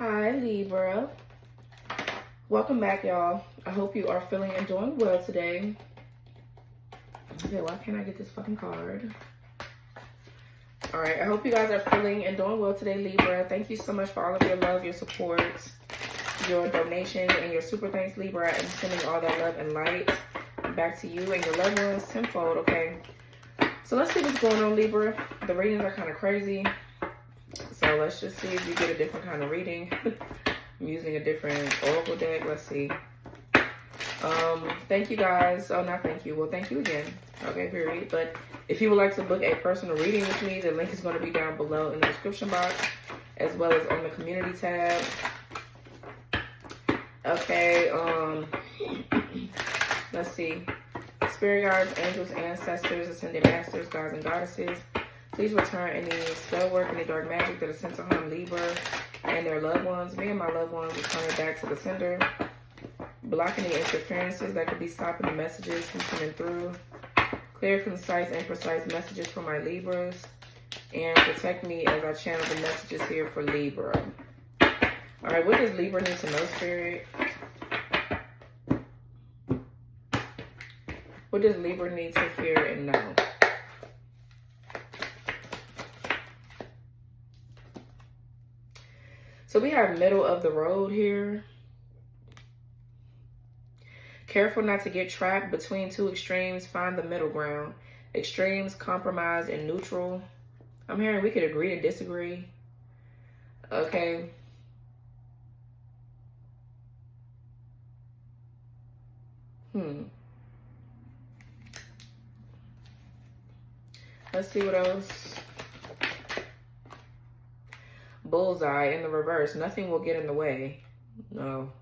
Hi, Libra. Welcome back, y'all. I hope you are feeling and doing well today. Okay, why can't I get this fucking card? All right, I hope you guys are feeling and doing well today, Libra. Thank you so much for all of your love, your support, your donations, and your super thanks, Libra. I'm sending all that love and light back to you and your loved ones tenfold, okay? So let's see what's going on, Libra. The readings are kind of crazy. So let's just see if you get a different kind of reading. I'm using a different oracle deck. Let's see. Thank you guys. Oh, not thank you. Well, thank you again. Okay, period. But if you would like to book a personal reading with me, the link is going to be down below in the description box, as well as on the community tab. Okay, let's see. Spirit guides, angels, ancestors, ascended masters, gods and goddesses, please return any spell work, any dark magic that is sent to harm Libra and their loved ones. Me and my loved ones return it back to the sender. Block any interferences that could be stopping the messages from coming through. Clear, concise, and precise messages for my Libras. And protect me as I channel the messages here for Libra. Alright, what does Libra need to know, Spirit? What does Libra need to hear and know? So we have middle of the road here. Careful not to get trapped between two extremes. Find the middle ground. Extremes, compromise, and neutral. I'm hearing we could agree to disagree. Okay. Let's see what else. Bullseye in the reverse. Nothing will get in the way. No.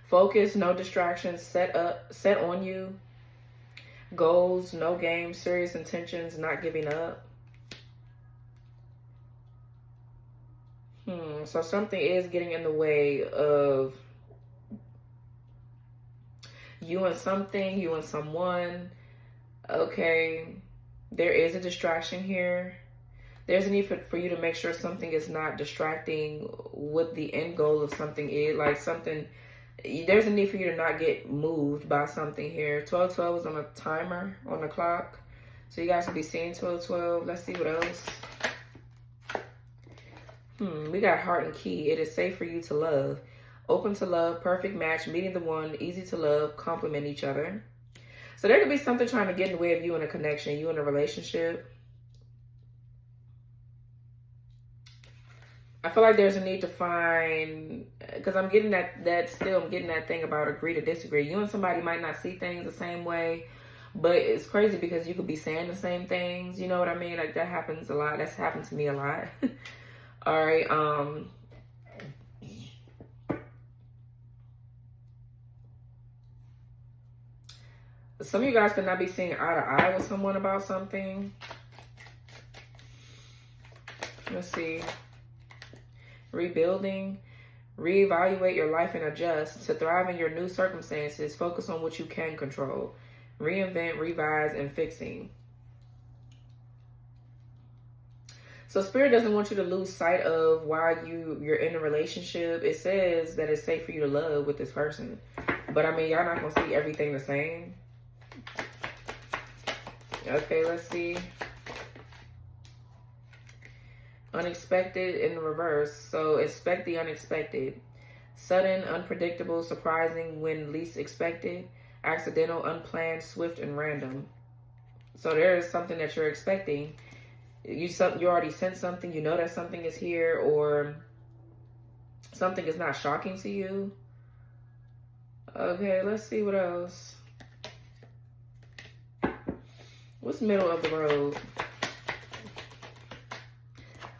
Focus, no distractions. Set on you. Goals, no games. Serious intentions, not giving up. So something is getting in the way of you and something, you and someone. Okay. There is a distraction here. There's a need for you to make sure something is not distracting what the end goal of something is. Like something, there's a need for you to not get moved by something here. 1212 is on a timer on the clock. So you guys will be seeing 1212. Let's see what else. We got heart and key. It is safe for you to love. Open to love, perfect match, meeting the one, easy to love, complement each other. So there could be something trying to get in the way of you in a connection, you in a relationship. I feel like there's a need to find, because I'm getting that thing about agree to disagree. You and somebody might not see things the same way, but it's crazy because you could be saying the same things. You know what I mean? Like that happens a lot. That's happened to me a lot. All right. Some of you guys could not be seeing eye to eye with someone about something. Let's see. Rebuilding. Reevaluate your life and adjust. To thrive in your new circumstances, focus on what you can control. Reinvent, revise, and fixing. So Spirit doesn't want you to lose sight of why you're in a relationship. It says that it's safe for you to love with this person. But I mean, y'all not going to see everything the same. Okay, let's see. Unexpected in the reverse. So expect the unexpected. Sudden, unpredictable, surprising when least expected. Accidental, unplanned, swift, and random. So there is something that you're expecting. You already sent something. You know that something is here, or something is not shocking to you. Okay, let's see what else. What's middle of the road?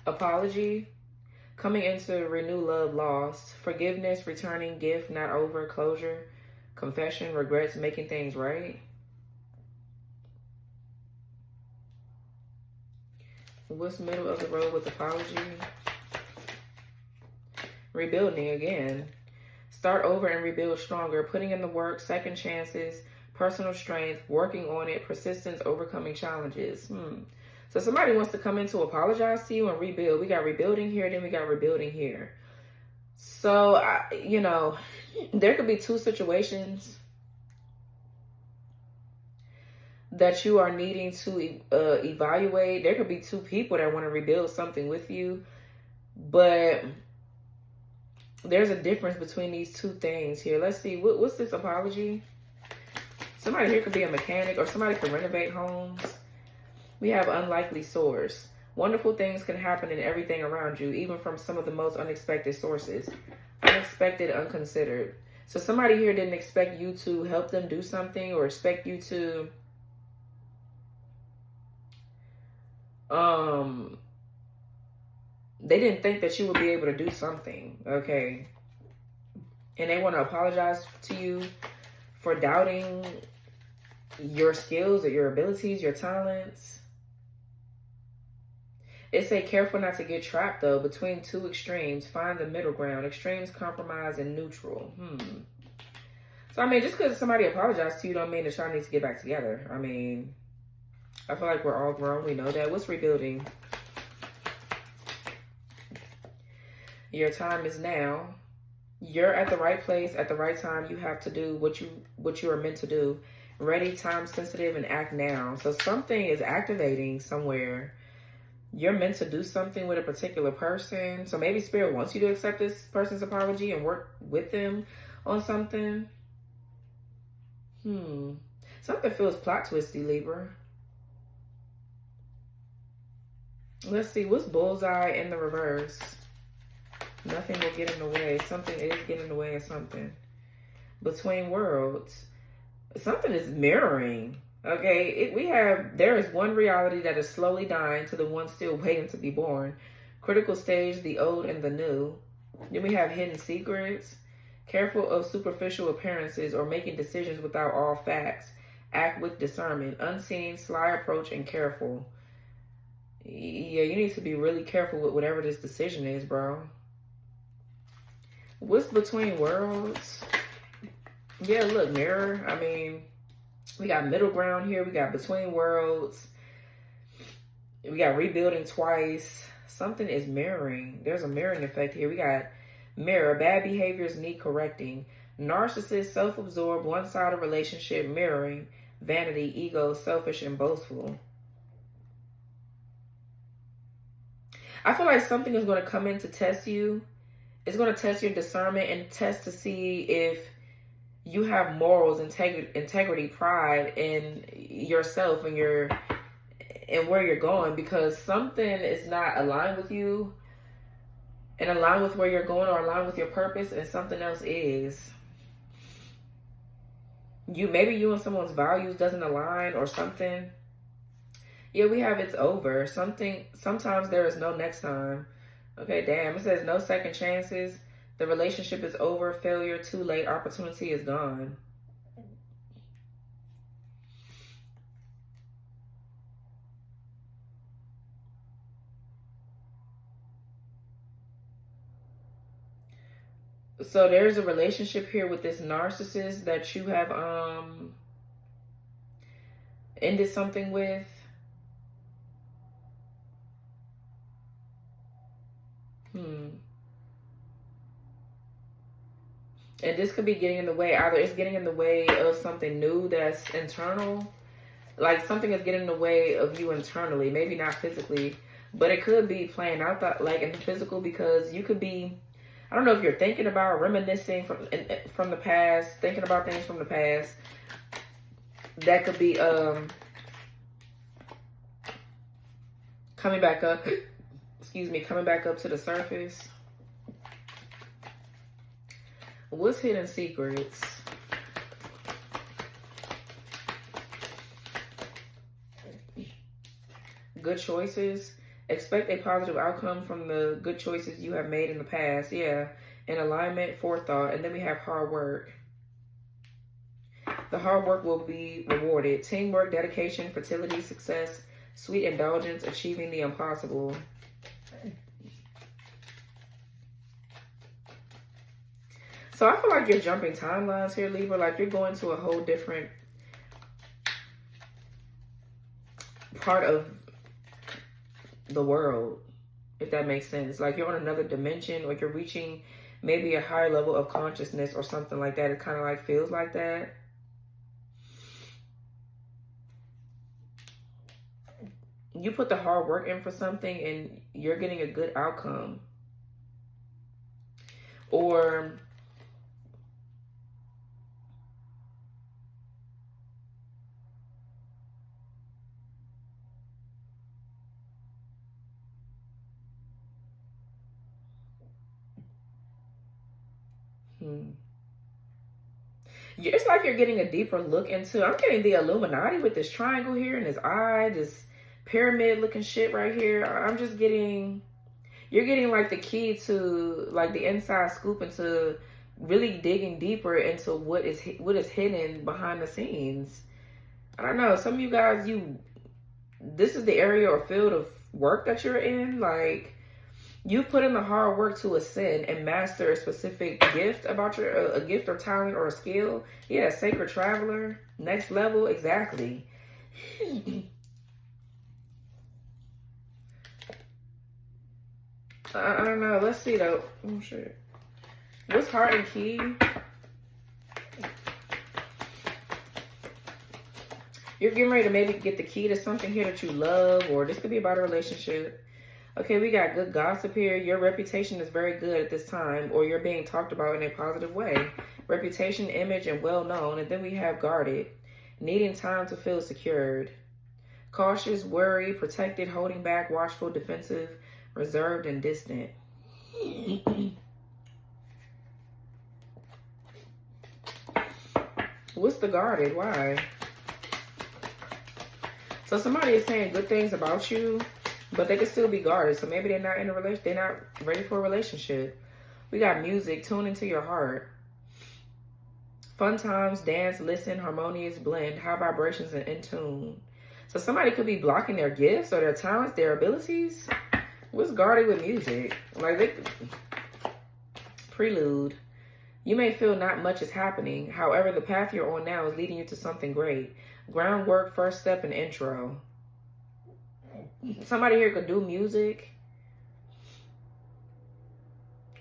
Apology. Coming into renew love lost. Forgiveness, returning gift, not over, closure. Confession, regrets, making things right. What's middle of the road with apology? Rebuilding again. Start over and rebuild stronger. Putting in the work, second chances, personal strength, working on it, persistence, overcoming challenges. So somebody wants to come in to apologize to you and rebuild. We got rebuilding here, then we got rebuilding here. So, you know, there could be two situations that you are needing to evaluate. There could be two people that want to rebuild something with you, but there's a difference between these two things here. Let's see, what's this apology? Somebody here could be a mechanic, or somebody could renovate homes. We have unlikely source. Wonderful things can happen in everything around you, even from some of the most unexpected sources. Unexpected, unconsidered. So somebody here didn't expect you to help them do something, or expect you to they didn't think that you would be able to do something, okay? And they want to apologize to you for doubting your skills or your abilities, your talents. It say careful not to get trapped, though, between two extremes. Find the middle ground. Extremes, compromise, and neutral. So, I mean, just because somebody apologized to you don't mean that y'all need to get back together. I mean, I feel like we're all grown. We know that. What's rebuilding? Your time is now. You're at the right place at the right time. You have to do what you are meant to do. Ready, time sensitive, and act now. So something is activating somewhere. You're meant to do something with a particular person. So maybe Spirit wants you to accept this person's apology and work with them on something. Something feels plot twisty, Libra. Let's see, what's bullseye in the reverse? Nothing will get in the way. Something is getting in the way of something. Between worlds. Something is mirroring. Okay, there is one reality that is slowly dying to the one still waiting to be born. Critical stage, the old and the new. Then we have hidden secrets. Careful of superficial appearances or making decisions without all facts. Act with discernment. Unseen, sly approach, and careful. Yeah, you need to be really careful with whatever this decision is, bro. What's between worlds? Yeah, look, mirror. I mean, we got middle ground here. We got between worlds. We got rebuilding twice. Something is mirroring. There's a mirroring effect here. We got mirror. Bad behaviors need correcting. Narcissist, self-absorbed, one-sided relationship, mirroring. Vanity, ego, selfish, and boastful. I feel like something is going to come in to test you. It's going to test your discernment and test to see if you have morals, integrity, pride in yourself and where you're going, because something is not aligned with you and aligned with where you're going or aligned with your purpose, and something else is. Maybe you and someone's values doesn't align or something. Yeah, we have it's over. Sometimes there is no next time. Okay, damn. It says no second chances. The relationship is over. Failure, too late. Opportunity is gone. So there's a relationship here with this narcissist that you have ended something with. And this could be getting in the way. Either it's getting in the way of something new that's internal. Like something is getting in the way of you internally. Maybe not physically. But it could be playing out that, like in the physical, because you could be, I don't know if you're thinking about, reminiscing from the past, thinking about things from the past. That could be coming back up. Excuse me, coming back up to the surface. What's hidden secrets? Good choices. Expect a positive outcome from the good choices you have made in the past. Yeah. And alignment, forethought. And then we have hard work. The hard work will be rewarded. Teamwork, dedication, fertility, success, sweet indulgence, achieving the impossible. So I feel like you're jumping timelines here, Libra. Like you're going to a whole different part of the world, if that makes sense. Like you're on another dimension, or you're reaching maybe a higher level of consciousness or something like that. It kind of like feels like that. You put the hard work in for something and you're getting a good outcome. Or it's like you're getting a deeper look into, I'm getting the Illuminati with this triangle here and this eye, this pyramid looking shit right here. I'm just getting, you're getting like the key to like the inside scoop into really digging deeper into what is hidden behind the scenes. I don't know, some of you guys, this is the area or field of work that you're in. Like, you put in the hard work to ascend and master a specific gift about a gift or talent or a skill. Yeah, sacred traveler, next level, exactly. I don't know. Let's see though. Oh shit. What's heart and key? You're getting ready to maybe get the key to something here that you love, or this could be about a relationship. Okay, we got good gossip here. Your reputation is very good at this time, or you're being talked about in a positive way. Reputation, image, and well-known. And then we have guarded, needing time to feel secured. Cautious, worried, protected, holding back, watchful, defensive, reserved, and distant. What's the guarded? Why? So somebody is saying good things about you, but they could still be guarded. So maybe they're not in a relationship. They're not ready for a relationship. We got music. Tune into your heart. Fun times. Dance. Listen. Harmonious blend. High vibrations and in tune. So somebody could be blocking their gifts or their talents, their abilities. What's guarded with music? Like, they prelude. You may feel not much is happening. However, the path you're on now is leading you to something great. Groundwork, first step, and intro. Somebody here could do music.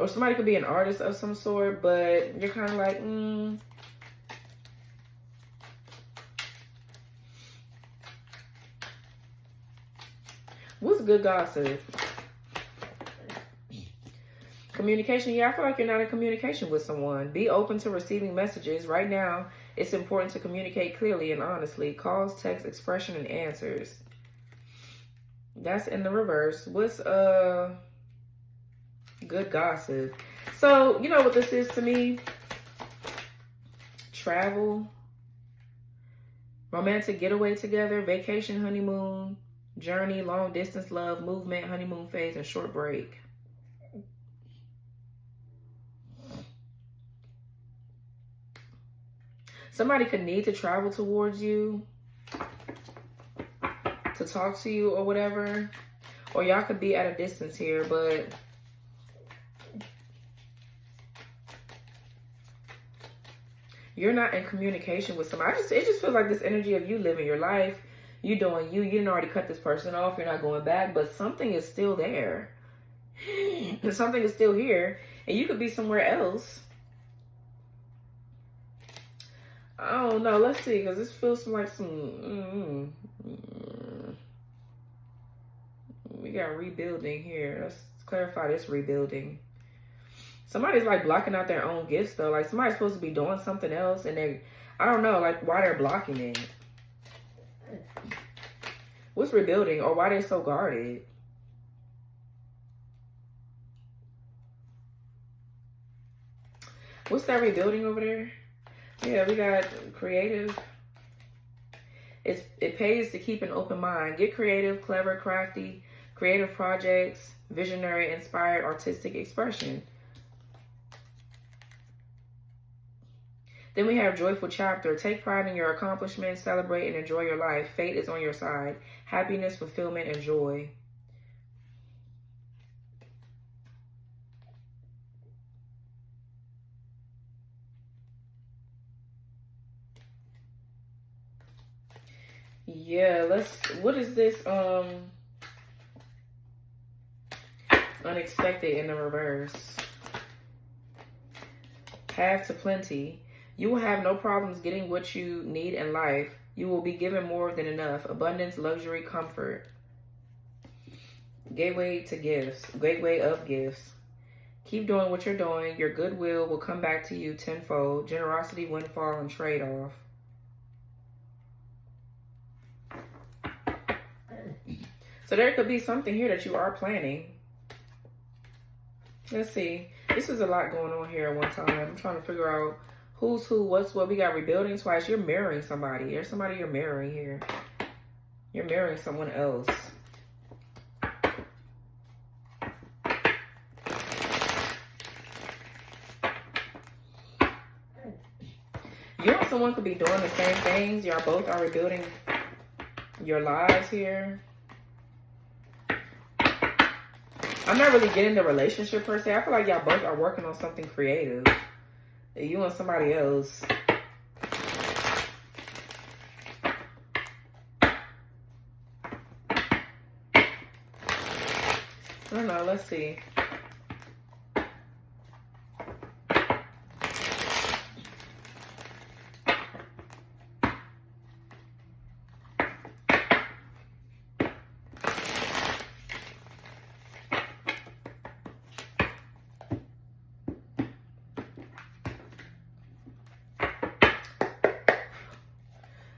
Or somebody could be an artist of some sort, but you're kind of like, What's good gossip? Communication. Yeah, I feel like you're not in communication with someone. Be open to receiving messages. Right now, it's important to communicate clearly and honestly. Calls, text, expression, and answers. That's in the reverse. What's good gossip? So, you know what this is to me? Travel. Romantic getaway together. Vacation, honeymoon. Journey, long distance love, movement, honeymoon phase, and short break. Somebody could need to travel towards you to talk to you or whatever. Or y'all could be at a distance here, but you're not in communication with somebody. It just feels like this energy of you living your life. You doing you. You didn't already cut this person off. You're not going back, but something is still there. Something is still here. And you could be somewhere else. I don't know. Let's see, because this feels like some... We got rebuilding here. Let's clarify this rebuilding. Somebody's like blocking out their own gifts though. Like somebody's supposed to be doing something else and they... I don't know, like why they're blocking it. What's rebuilding or why they're so guarded? What's that rebuilding over there? Yeah, we got creative. It pays to keep an open mind. Get creative, clever, crafty, creative projects, visionary, inspired, artistic expression. Then we have joyful chapter. Take pride in your accomplishments, celebrate and enjoy your life. Fate is on your side. Happiness, fulfillment, and joy. Yeah, what is this? Unexpected in the reverse. Have to plenty. You will have no problems getting what you need in life. You will be given more than enough. Abundance, luxury, comfort. Gateway to gifts. Gateway of gifts. Keep doing what you're doing. Your goodwill will come back to you tenfold. Generosity, windfall, and trade-off. So there could be something here that you are planning. Let's see. This is a lot going on here at one time. I'm trying to figure out who's who, what's what. We got rebuilding twice. You're marrying somebody. There's somebody you're marrying here. You're marrying someone else. You and someone could be doing the same things. Y'all both are rebuilding your lives here. I'm not really getting the relationship per se. I feel like y'all both are working on something creative. You and somebody else. I don't know. Let's see.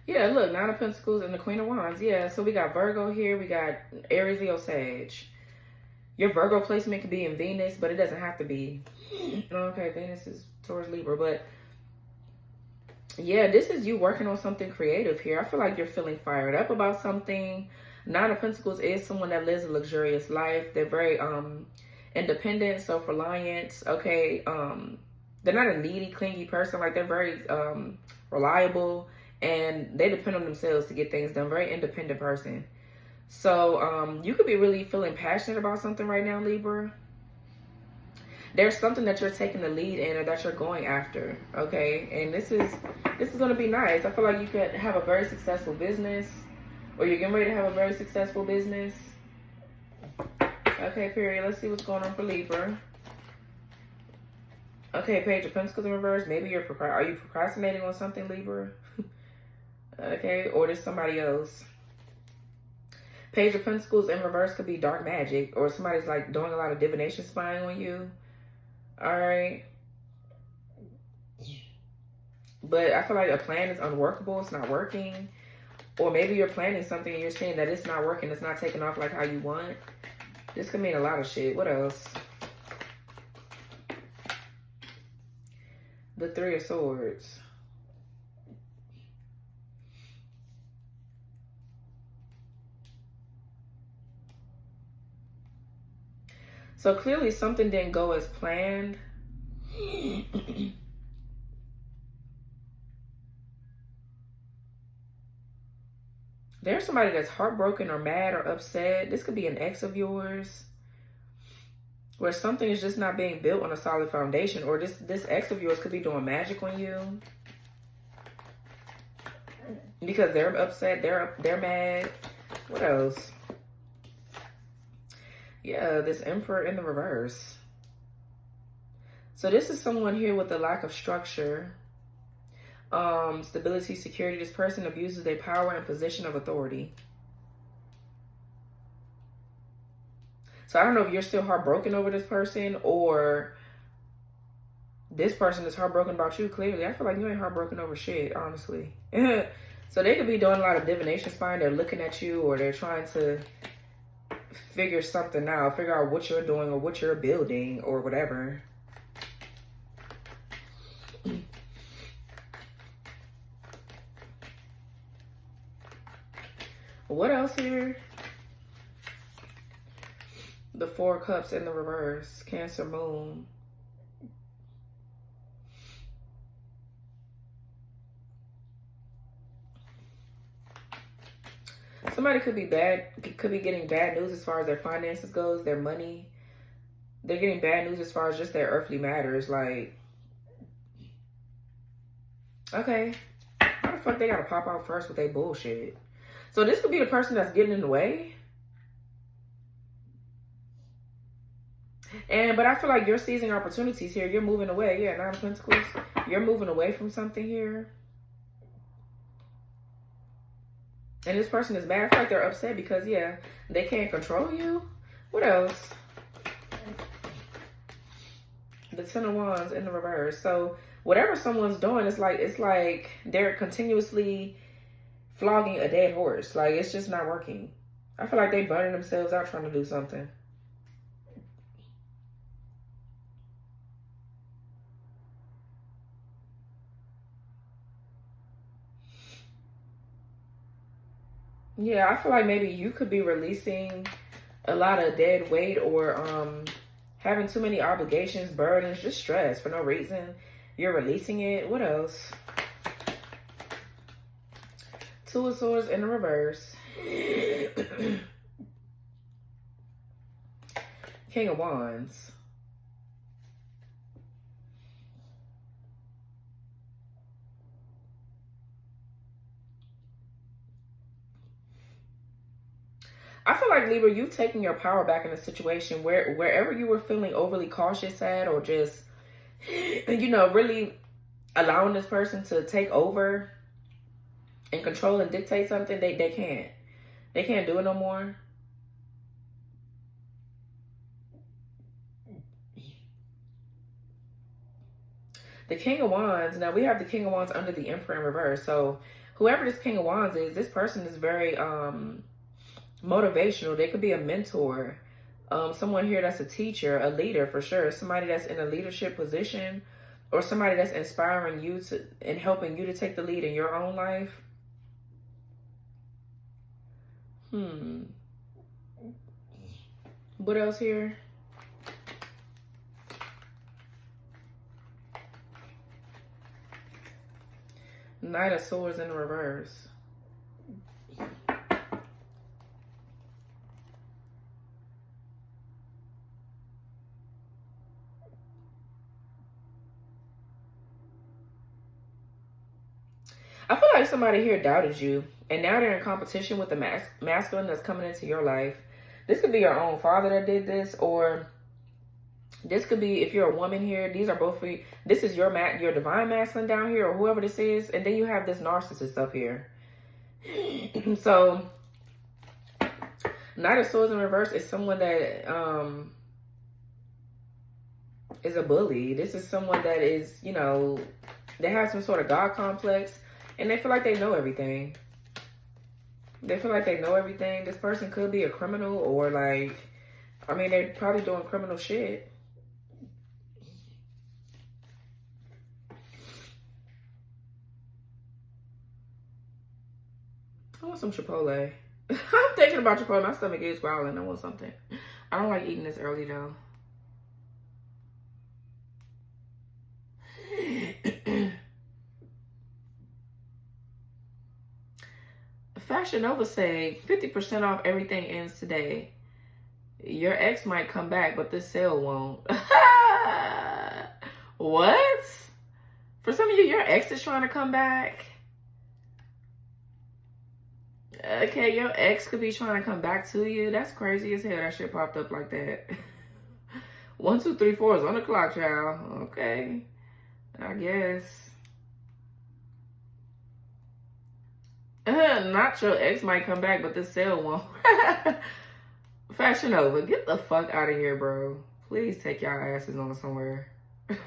Yeah, look, Nine of Pentacles and the Queen of Wands. Yeah, so we got Virgo here. We got Aries, Leo, Sag. Your Virgo placement could be in Venus, but it doesn't have to be. Okay, Venus is towards Libra, but yeah, this is you working on something creative here. I feel like you're feeling fired up about something. Nine of Pentacles is someone that lives a luxurious life. They're very independent, self-reliant. Okay, they're not a needy, clingy person. Like, they're very reliable. And they depend on themselves to get things done. Very independent person. So you could be really feeling passionate about something right now, Libra. There's something that you're taking the lead in or that you're going after. Okay. And this is going to be nice. I feel like you could have a very successful business. Or you're getting ready to have a very successful business. Okay, period. Let's see what's going on for Libra. Okay, Page of Pentacles in reverse. Maybe are you procrastinating on something, Libra? Okay, or there's somebody else. Page of Pentacles in reverse could be dark magic, or somebody's like doing a lot of divination, spying on you. All right. But I feel like a plan is unworkable. It's not working. Or maybe you're planning something and you're seeing that it's not working. It's not taking off like how you want. This could mean a lot of shit. What else? The Three of Swords. So clearly something didn't go as planned. There's somebody that's heartbroken or mad or upset. This could be an ex of yours, where something is just not being built on a solid foundation, or this ex of yours could be doing magic on you because they're upset, they're mad. What else? Yeah, this Emperor in the reverse. So this is someone here with a lack of structure, stability, security. This person abuses their power and position of authority. So I don't know if you're still heartbroken over this person, or this person is heartbroken about you. Clearly, I feel like you ain't heartbroken over shit, honestly. So they could be doing a lot of divination spying. They're looking at you, or they're trying to figure something out, figure out what you're doing or what you're building or whatever. What else here? The Four of Cups in the reverse. Cancer Moon. Somebody could be getting bad news as far as their finances goes, their money. They're getting bad news as far as just their earthly matters. Like, okay, how the fuck they gotta pop out first with their bullshit? So this could be the person that's getting in the way. But I feel like you're seizing opportunities here. You're moving away. Yeah, Nine of Pentacles. You're moving away from something here. And this person is mad. I feel like they're upset because, yeah, they can't control you. What else? The Ten of Wands in the reverse. So whatever someone's doing, it's like they're continuously flogging a dead horse. Like, it's just not working. I feel like they're burning themselves out trying to do something. Yeah, I feel like maybe you could be releasing a lot of dead weight, or having too many obligations, burdens, just stress for no reason. You're releasing it. What else? Two of Swords in the reverse. King of Wands. I feel like, Libra, you taking your power back in a situation where wherever you were feeling overly cautious at, or just, you know, really allowing this person to take over and control and dictate something, they can't. They can't do it no more. The King of Wands. Now, we have the King of Wands under the Emperor in reverse. So, whoever this King of Wands is, this person is very motivational. They could be a mentor. Someone here that's a teacher, a leader for sure. Somebody that's in a leadership position, or somebody that's inspiring you to and helping you to take the lead in your own life. What else here? Knight of Swords in the reverse. I feel like somebody here doubted you, and now they're in competition with the masculine that's coming into your life. This could be your own father that did this, or this could be, if you're a woman here, these are both for you. This is your divine masculine down here, or whoever this is, and then you have this narcissist up here. So, Knight of Swords in reverse is someone that is a bully. This is someone that is, you know, they have some sort of God complex, and they feel like they know everything. They feel like they know everything. This person could be a criminal, or like, I mean, they're probably doing criminal shit. I want some Chipotle. I'm thinking about Chipotle. My stomach is growling. I want something. I don't like eating this early though. Shawnev'a say 50% off everything ends today. Your ex might come back, but this sale won't. What? For some of you, your ex is trying to come back. Okay, your ex could be trying to come back to you. That's crazy as hell. That shit popped up like that. 1, 2, 3, 4 is on the clock, child. Okay, I guess. Not your ex might come back, but the sale won't. Shawnev'a, get the fuck out of here, bro. Please take y'all asses on somewhere.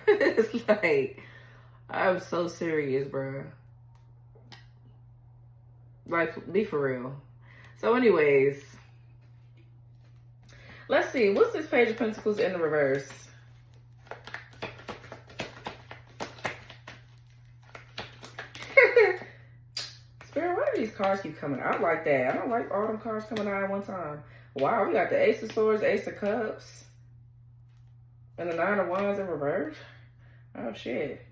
It's like, I'm so serious, bro. Like, be for real. So anyways, let's see. What's this Page of Pentacles in the reverse? Spirit, why do these cards keep coming out like that? I don't like all them cards coming out at one time. Wow, we got the Ace of Swords, Ace of Cups, and the Nine of Wands in reverse. Oh, shit.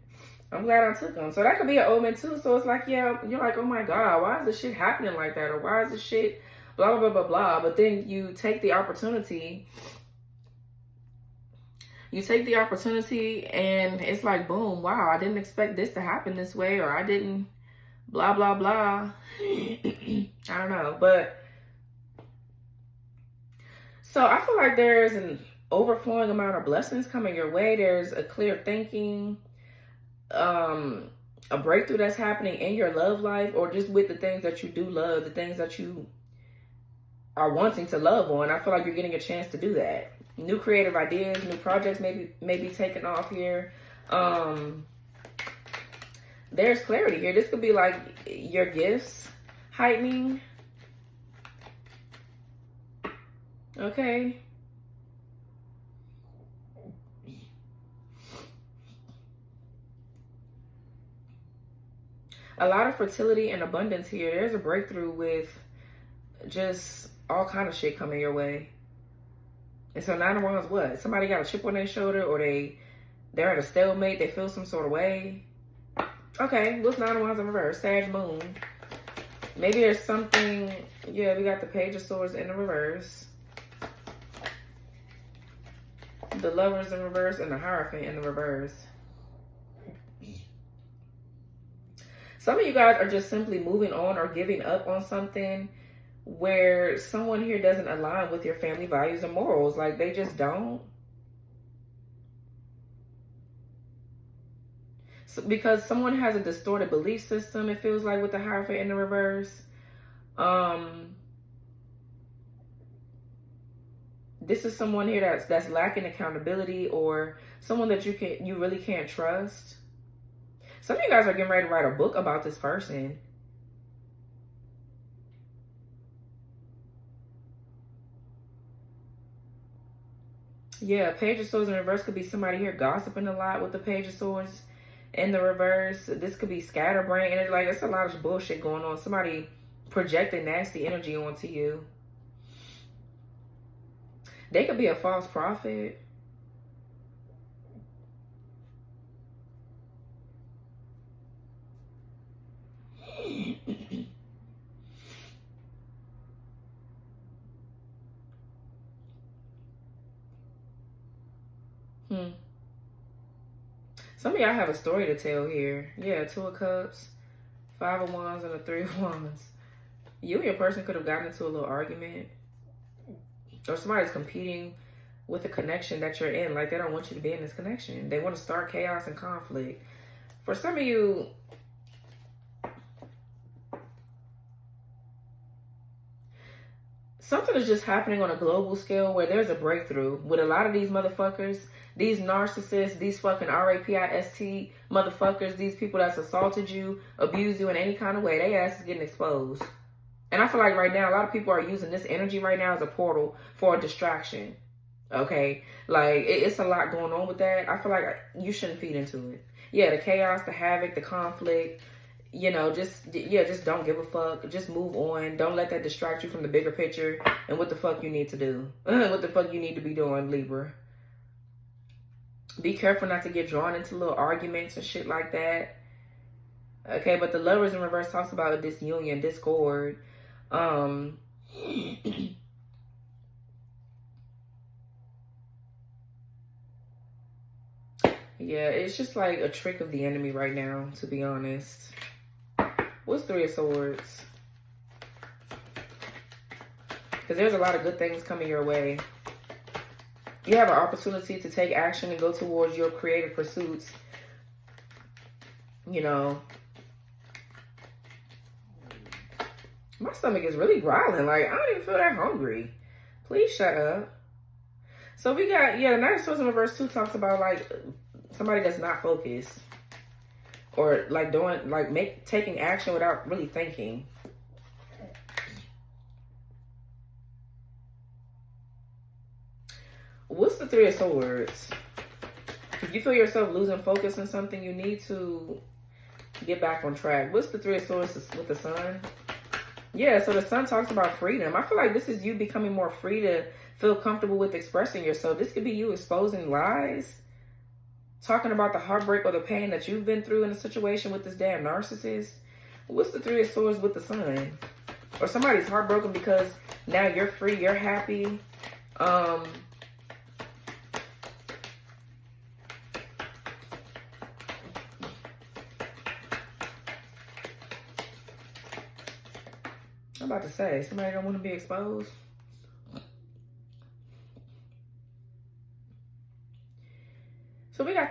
I'm glad I took them. So that could be an omen, too. So it's like, yeah, you're like, oh, my God, why is this shit happening like that? Or why is this shit blah, blah, blah, blah, blah. But then you take the opportunity. You take the opportunity, and it's like, boom, wow, I didn't expect this to happen this way, or I didn't blah, blah, blah. I don't know. But so I feel like there's overflowing amount of blessings coming your way. There's a clear thinking, a breakthrough that's happening in your love life, or just with the things that you do love, the things that you are wanting to love on. I feel like you're getting a chance to do that. New creative ideas, new projects may be taking off here. There's clarity here. This could be like your gifts heightening. Okay. A lot of fertility and abundance here. There's a breakthrough with just all kind of shit coming your way. And so 9 of Wands, what? Somebody got a chip on their shoulder, or they're at a stalemate. They feel some sort of way. Okay, what's 9 of Wands in reverse? Sag moon. Maybe there's something. Yeah, we got the Page of Swords in the reverse, the Lovers in reverse, and the Hierophant in the reverse. Some of you guys are just simply moving on or giving up on something where someone here doesn't align with your family values and morals. Like, they just don't. So, because someone has a distorted belief system, it feels like, with the Hierophant in the reverse. This is someone here that's lacking accountability, or someone that you really can't trust. Some of you guys are getting ready to write a book about this person. Yeah, Page of Swords in reverse could be somebody here gossiping a lot with the Page of Swords in the reverse. This could be scatterbrain energy. Like, it's a lot of bullshit going on. Somebody projecting nasty energy onto you. They could be a false prophet. Some of y'all have a story to tell here. Yeah, 2 of Cups, 5 of Wands, and a 3 of Wands. You and your person could have gotten into a little argument. Or somebody's competing with the connection that you're in. Like, they don't want you to be in this connection. They want to start chaos and conflict. For some of you, something is just happening on a global scale where there's a breakthrough with a lot of these motherfuckers, these narcissists, these fucking RAPIST motherfuckers, these people that's assaulted you, abused you in any kind of way. They ass is getting exposed. And I feel like right now, a lot of people are using this energy right now as a portal for a distraction. Okay? Like, it's a lot going on with that. I feel like you shouldn't feed into it. Yeah, the chaos, the havoc, the conflict. You know, just don't give a fuck. Just move on. Don't let that distract you from the bigger picture and what the fuck you need to do. What the fuck you need to be doing, Libra. Be careful not to get drawn into little arguments and shit like that. Okay, but the Lovers in reverse talks about disunion, discord. Yeah, it's just like a trick of the enemy right now, to be honest. What's 3 of Swords? Because there's a lot of good things coming your way. You have an opportunity to take action and go towards your creative pursuits. You know. My stomach is really growling. Like, I don't even feel that hungry. Please shut up. So we got, yeah, the Knight of Swords in reverse 2 talks about, like, somebody that's not focused. Or, like, taking action without really thinking. What's the 3 of Swords? If you feel yourself losing focus on something, you need to get back on track. What's the 3 of Swords with the Sun? Yeah, so the Sun talks about freedom. I feel like this is you becoming more free to feel comfortable with expressing yourself. This could be you exposing lies, talking about the heartbreak or the pain that you've been through in a situation with this damn narcissist. What's the 3 of Swords with the Sun? Or somebody's heartbroken because now you're free, you're happy. I'm about to say, somebody don't want to be exposed.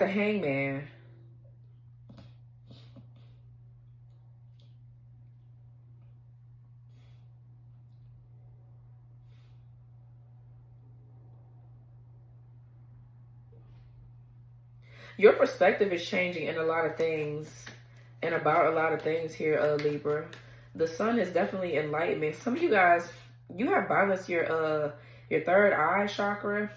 Hangman. Your perspective is changing in a lot of things and about a lot of things here, Libra. The sun is definitely enlightenment. Some of you guys, you have balanced your third eye chakra.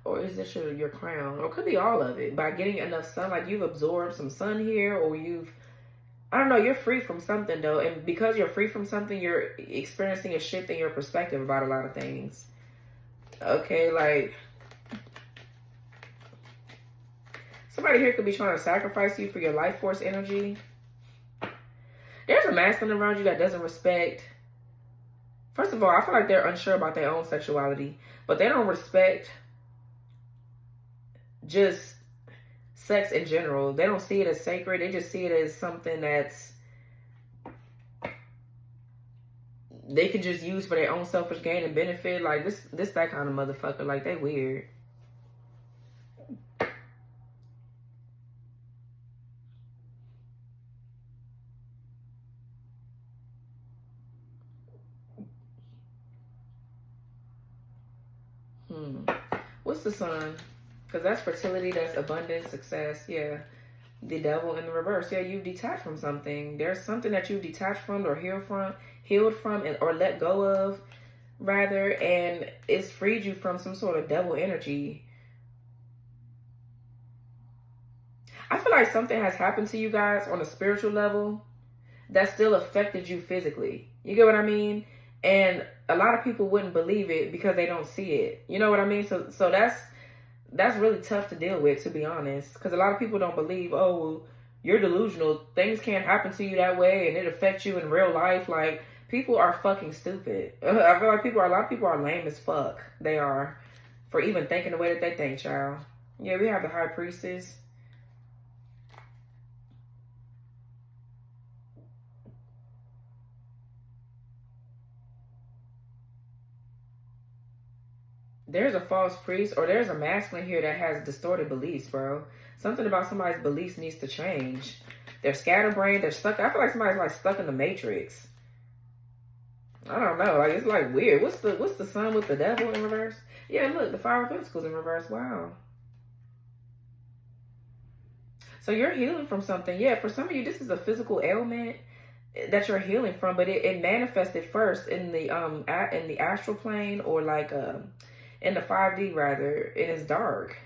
Or is this your crown? Or it could be all of it. By getting enough sun, like you've absorbed some sun here, or I don't know, you're free from something though. And because you're free from something, you're experiencing a shift in your perspective about a lot of things. Okay, like somebody here could be trying to sacrifice you for your life force energy. There's a masculine around you that doesn't respect. First of all, I feel like they're unsure about their own sexuality, but they don't respect just sex in general. They don't see it as sacred. They just see it as something that's they can just use for their own selfish gain and benefit. Like this that kind of motherfucker. Like, they weird. What's the sun? Because that's fertility, that's abundance, success. Yeah. The devil in the reverse. Yeah, you've detached from something. There's something that you've detached from or healed from, or let go of, rather, and it's freed you from some sort of devil energy. I feel like something has happened to you guys on a spiritual level that still affected you physically. You get what I mean? And a lot of people wouldn't believe it because they don't see it. You know what I mean? So that's really tough to deal with, to be honest. Because a lot of people don't believe, oh, well, you're delusional. Things can't happen to you that way and it affects you in real life. Like, people are fucking stupid. I feel like a lot of people are lame as fuck. They are. For even thinking the way that they think, child. Yeah, we have the High Priestess. There's a false priest, or there's a masculine here that has distorted beliefs, bro. Something about somebody's beliefs needs to change. They're scatterbrained. They're stuck. I feel like somebody's like stuck in the matrix. I don't know. Like, it's like weird. What's the sun with the devil in reverse? Yeah, look, the Five of Pentacles in reverse. Wow. So you're healing from something. Yeah, for some of you, this is a physical ailment that you're healing from, but it manifested first in the astral plane, or like in the 5D rather, and it's dark.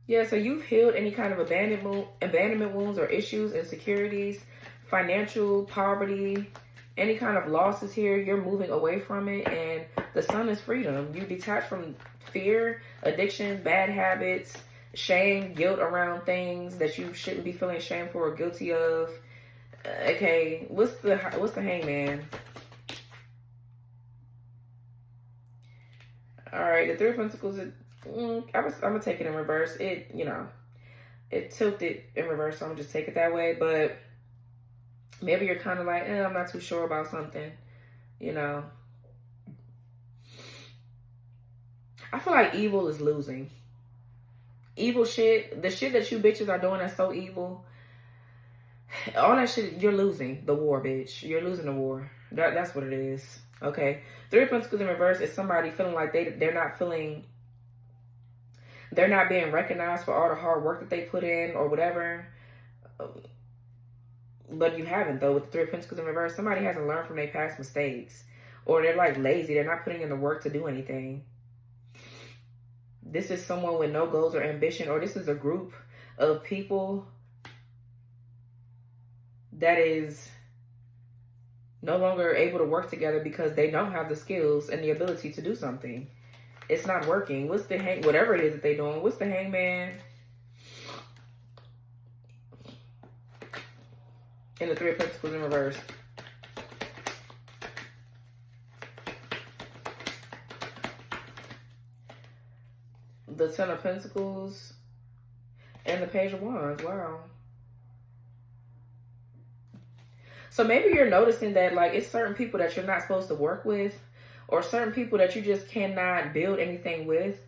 Yeah, so you've healed any kind of abandonment wounds or issues, insecurities, financial poverty, any kind of losses here. You're moving away from it, and the sun is freedom. You detach from fear, addiction, bad habits, shame, guilt around things that you shouldn't be feeling shame for or guilty of. Okay, what's the Hangman? All right, the Three of Pentacles. I'm gonna take it in reverse. It tilted in reverse, so I'm gonna just take it that way. But maybe you're kind of like, I'm not too sure about something. I feel like evil is losing. Evil shit, the shit that you bitches are doing that's so evil. All that shit, you're losing the war, bitch. You're losing the war. That's what it is. Okay. Three of Pentacles in reverse is somebody feeling like they're not being recognized for all the hard work that they put in or whatever. But you haven't, though, with the Three of Pentacles in reverse. Somebody hasn't learned from their past mistakes. Or they're like lazy. They're not putting in the work to do anything. This is someone with no goals or ambition, or this is a group of people that is no longer able to work together because they don't have the skills and the ability to do something. It's not working. What's the whatever it is that they're doing? What's the Hangman? And the Three of Pentacles in reverse. The Ten of Pentacles and the Page of Wands. Wow. So maybe you're noticing that, like, it's certain people that you're not supposed to work with, or certain people that you just cannot build anything with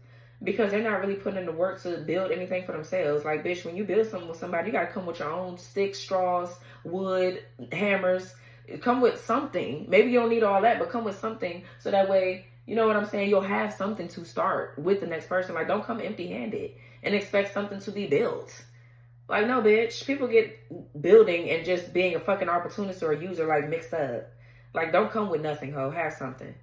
because they're not really putting in the work to build anything for themselves. Like, bitch, when you build something with somebody, you got to come with your own sticks, straws, wood, hammers. Come with something. Maybe you don't need all that, but come with something so that way, you know what I'm saying, you'll have something to start with the next person. Like, don't come empty-handed and expect something to be built. Like, no, bitch. People get building and just being a fucking opportunist or a user, like, mixed up. Like, don't come with nothing, ho. Have something.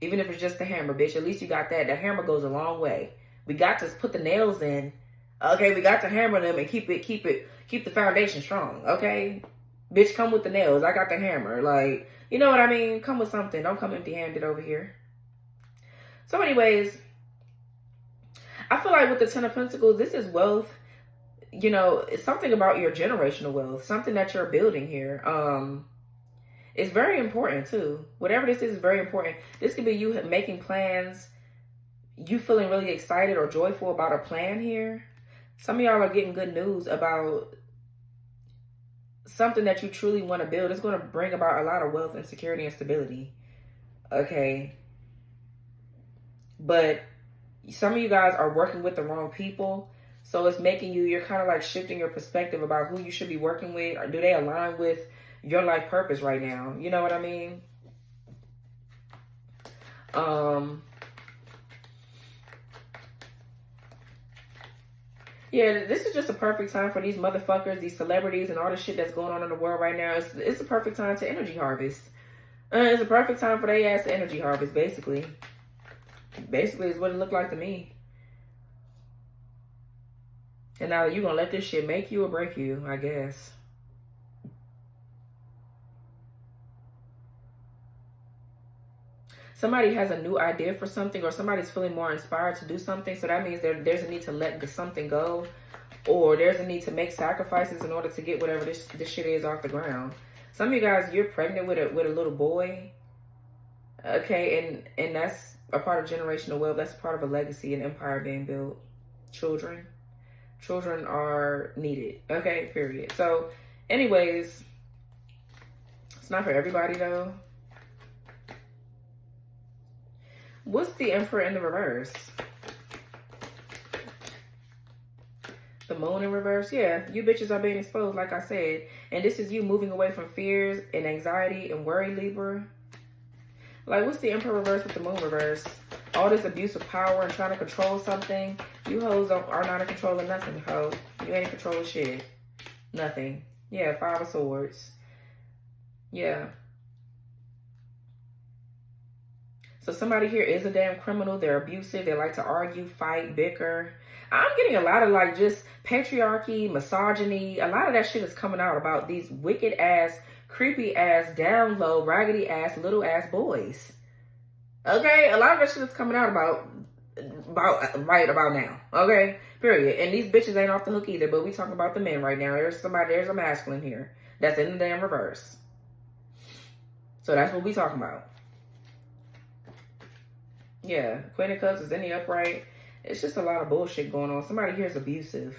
Even if it's just a hammer, bitch. At least you got that. The hammer goes a long way. We got to put the nails in. Okay, we got to hammer them and keep the foundation strong. Okay? Bitch, come with the nails. I got the hammer. Like, you know what I mean? Come with something. Don't come empty-handed over here. So anyways, I feel like with the Ten of Pentacles, this is wealth. You know, it's something about your generational wealth. Something that you're building here. It's very important too. Whatever this is very important. This could be you making plans. You feeling really excited or joyful about a plan here. Some of y'all are getting good news about something that you truly want to build. It's going to bring about a lot of wealth and security and stability. Okay. But some of you guys are working with the wrong people. So it's making you're kind of like shifting your perspective about who you should be working with. Or do they align with your life purpose right now? You know what I mean? Yeah, this is just a perfect time for these motherfuckers, these celebrities, and all the shit that's going on in the world right now. It's a perfect time to energy harvest. It's a perfect time for they ass to energy harvest, basically. Basically, is what it looked like to me. And now you're going to let this shit make you or break you, I guess. Somebody has a new idea for something, or somebody's feeling more inspired to do something. So that means there's a need to let something go, or there's a need to make sacrifices in order to get whatever this shit is off the ground. Some of you guys, you're pregnant with a little boy. Okay, and that's a part of generational wealth. That's part of a legacy, an empire being built. Children are needed. Okay, period. So, anyways, it's not for everybody though. What's the Emperor in the reverse? The Moon in reverse? Yeah, you bitches are being exposed, like I said. And this is you moving away from fears and anxiety and worry, Libra. Like, what's the Emperor reverse with the Moon reverse? All this abuse of power and trying to control something. You hoes are not in control of nothing, ho. You ain't in control of shit. Nothing. Yeah, Five of Swords. Yeah. So somebody here is a damn criminal. They're abusive. They like to argue, fight, bicker. I'm getting a lot of like just patriarchy, misogyny. A lot of that shit is coming out about these wicked ass, creepy ass, down low, raggedy ass, little ass boys. Okay? A lot of that shit is coming out about right about now. Okay? Period. And these bitches ain't off the hook either, but we talking about the men right now. There's a masculine here that's in the damn reverse. So that's what we talking about. Yeah, Queen of Cups is in the upright. It's just a lot of bullshit going on. Somebody here is abusive.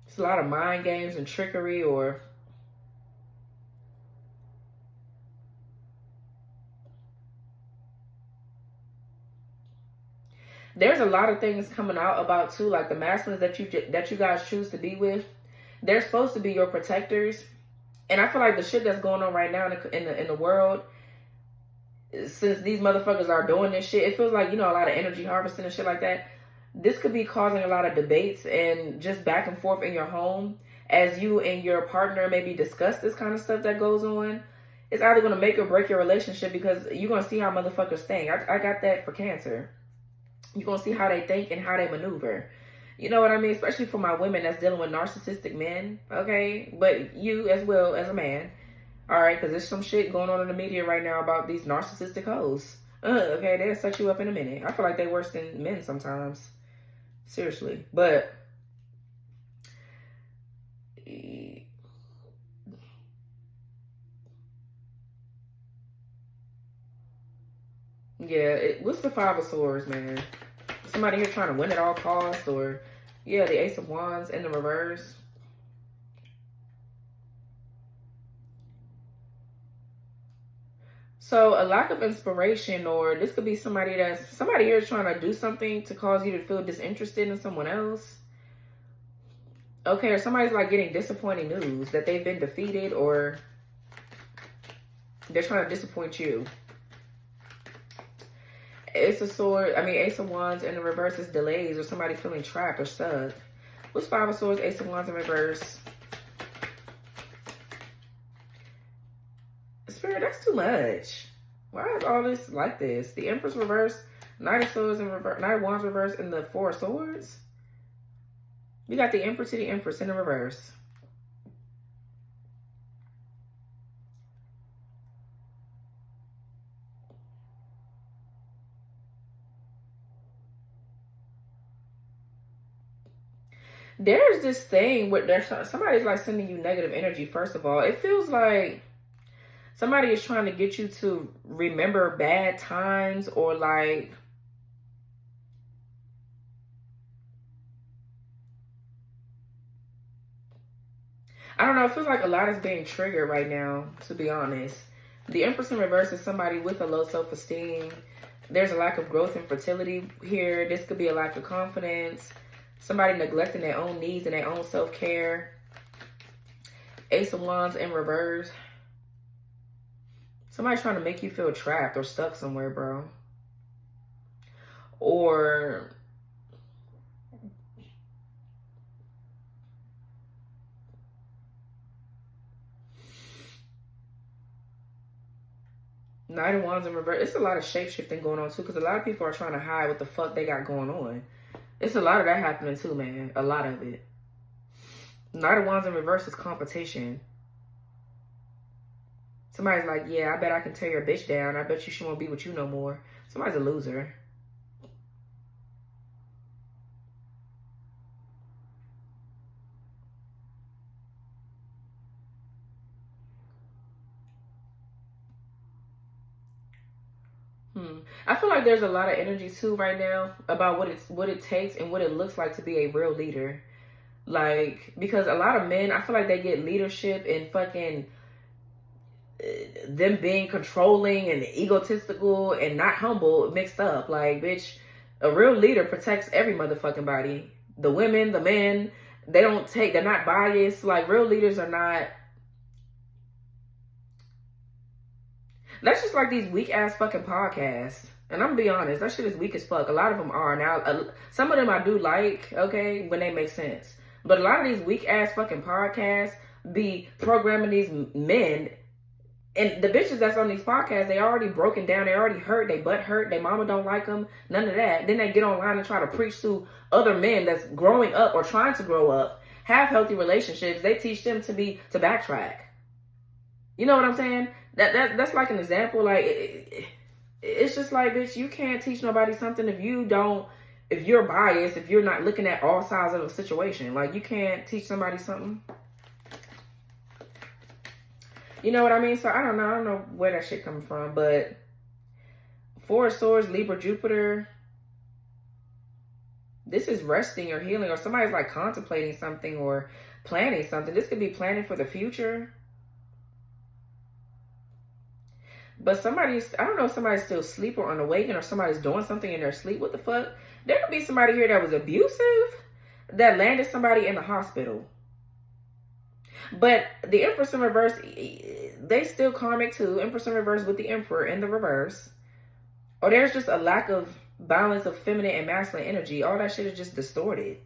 It's a lot of mind games and trickery, or there's a lot of things coming out about too, like the masculines that you guys choose to be with. They're supposed to be your protectors. And I feel like the shit that's going on right now in the world, since these motherfuckers are doing this shit, it feels like, you know, a lot of energy harvesting and shit like that. This could be causing a lot of debates and just back and forth in your home as you and your partner maybe discuss this kind of stuff that goes on. It's either going to make or break your relationship, because you're going to see how motherfuckers think. I got that for Cancer. You're going to see how they think and how they maneuver. You know what I mean? Especially for my women that's dealing with narcissistic men, okay? But you as well as a man, all right? Because there's some shit going on in the media right now about these narcissistic hoes. Okay, they'll set you up in a minute. I feel like they're worse than men sometimes. Seriously. But yeah, what's the Five of Swords, man? Somebody here trying to win at all costs, or yeah, the Ace of Wands in the reverse. So a lack of inspiration, or this could be somebody here is trying to do something to cause you to feel disinterested in someone else. Okay, or somebody's like getting disappointing news that they've been defeated, or they're trying to disappoint you. Ace of Swords, Ace of Wands in the reverse is delays, or somebody feeling trapped or stuck. What's Five of Swords, Ace of Wands in reverse? Spirit, that's too much. Why is all this like this? The Empress reverse, Knight of Swords in reverse, Knight of Wands reverse, and the Four of Swords. We got the Emperor to the Empress in the reverse. There's this thing where somebody's like sending you negative energy. First of all, it feels like somebody is trying to get you to remember bad times, or like I don't know. It feels like a lot is being triggered right now, to be honest. The Empress in reverse is somebody with a low self-esteem. There's a lack of growth and fertility here. This could be a lack of confidence. Somebody neglecting their own needs and their own self-care. Ace of Wands in reverse. Somebody trying to make you feel trapped or stuck somewhere, bro. Or Knight of Wands in reverse. It's a lot of shape-shifting going on, too, because a lot of people are trying to hide what the fuck they got going on. It's a lot of that happening, too, man. A lot of it. Knight of Wands in reverse is competition. Somebody's like, yeah, I bet I can tear your bitch down. I bet you she won't be with you no more. Somebody's a loser. I feel like there's a lot of energy too right now about what it takes and what it looks like to be a real leader. Like, because a lot of men, I feel like they get leadership and fucking them being controlling and egotistical and not humble mixed up. Like, bitch, a real leader protects every motherfucking body. The women, the men, they're not biased. Like, real leaders are not. That's just like these weak ass fucking podcasts. And I'm gonna be honest, that shit is weak as fuck. A lot of them are. Now, some of them I do like, okay, when they make sense. But a lot of these weak ass fucking podcasts be programming these men. And the bitches that's on these podcasts, they already broken down. They already hurt. They butt hurt. Their mama don't like them. None of that. Then they get online and try to preach to other men that's growing up or trying to grow up, have healthy relationships. They teach them to backtrack. You know what I'm saying? That's like an example. Like, it's just like, bitch, you can't teach nobody something if you're biased, if you're not looking at all sides of the situation. Like, you can't teach somebody something. You know what I mean? So I don't know where that shit comes from, but Four of Swords, Libra, Jupiter. This is resting or healing, or somebody's like contemplating something or planning something. This could be planning for the future. But I don't know if somebody's still asleep or unawakened, or somebody's doing something in their sleep. What the fuck? There could be somebody here that was abusive, that landed somebody in the hospital. But the Empress in reverse, they still karmic too. Empress in reverse with the Emperor in the reverse. Or there's just a lack of balance of feminine and masculine energy. All that shit is just distorted.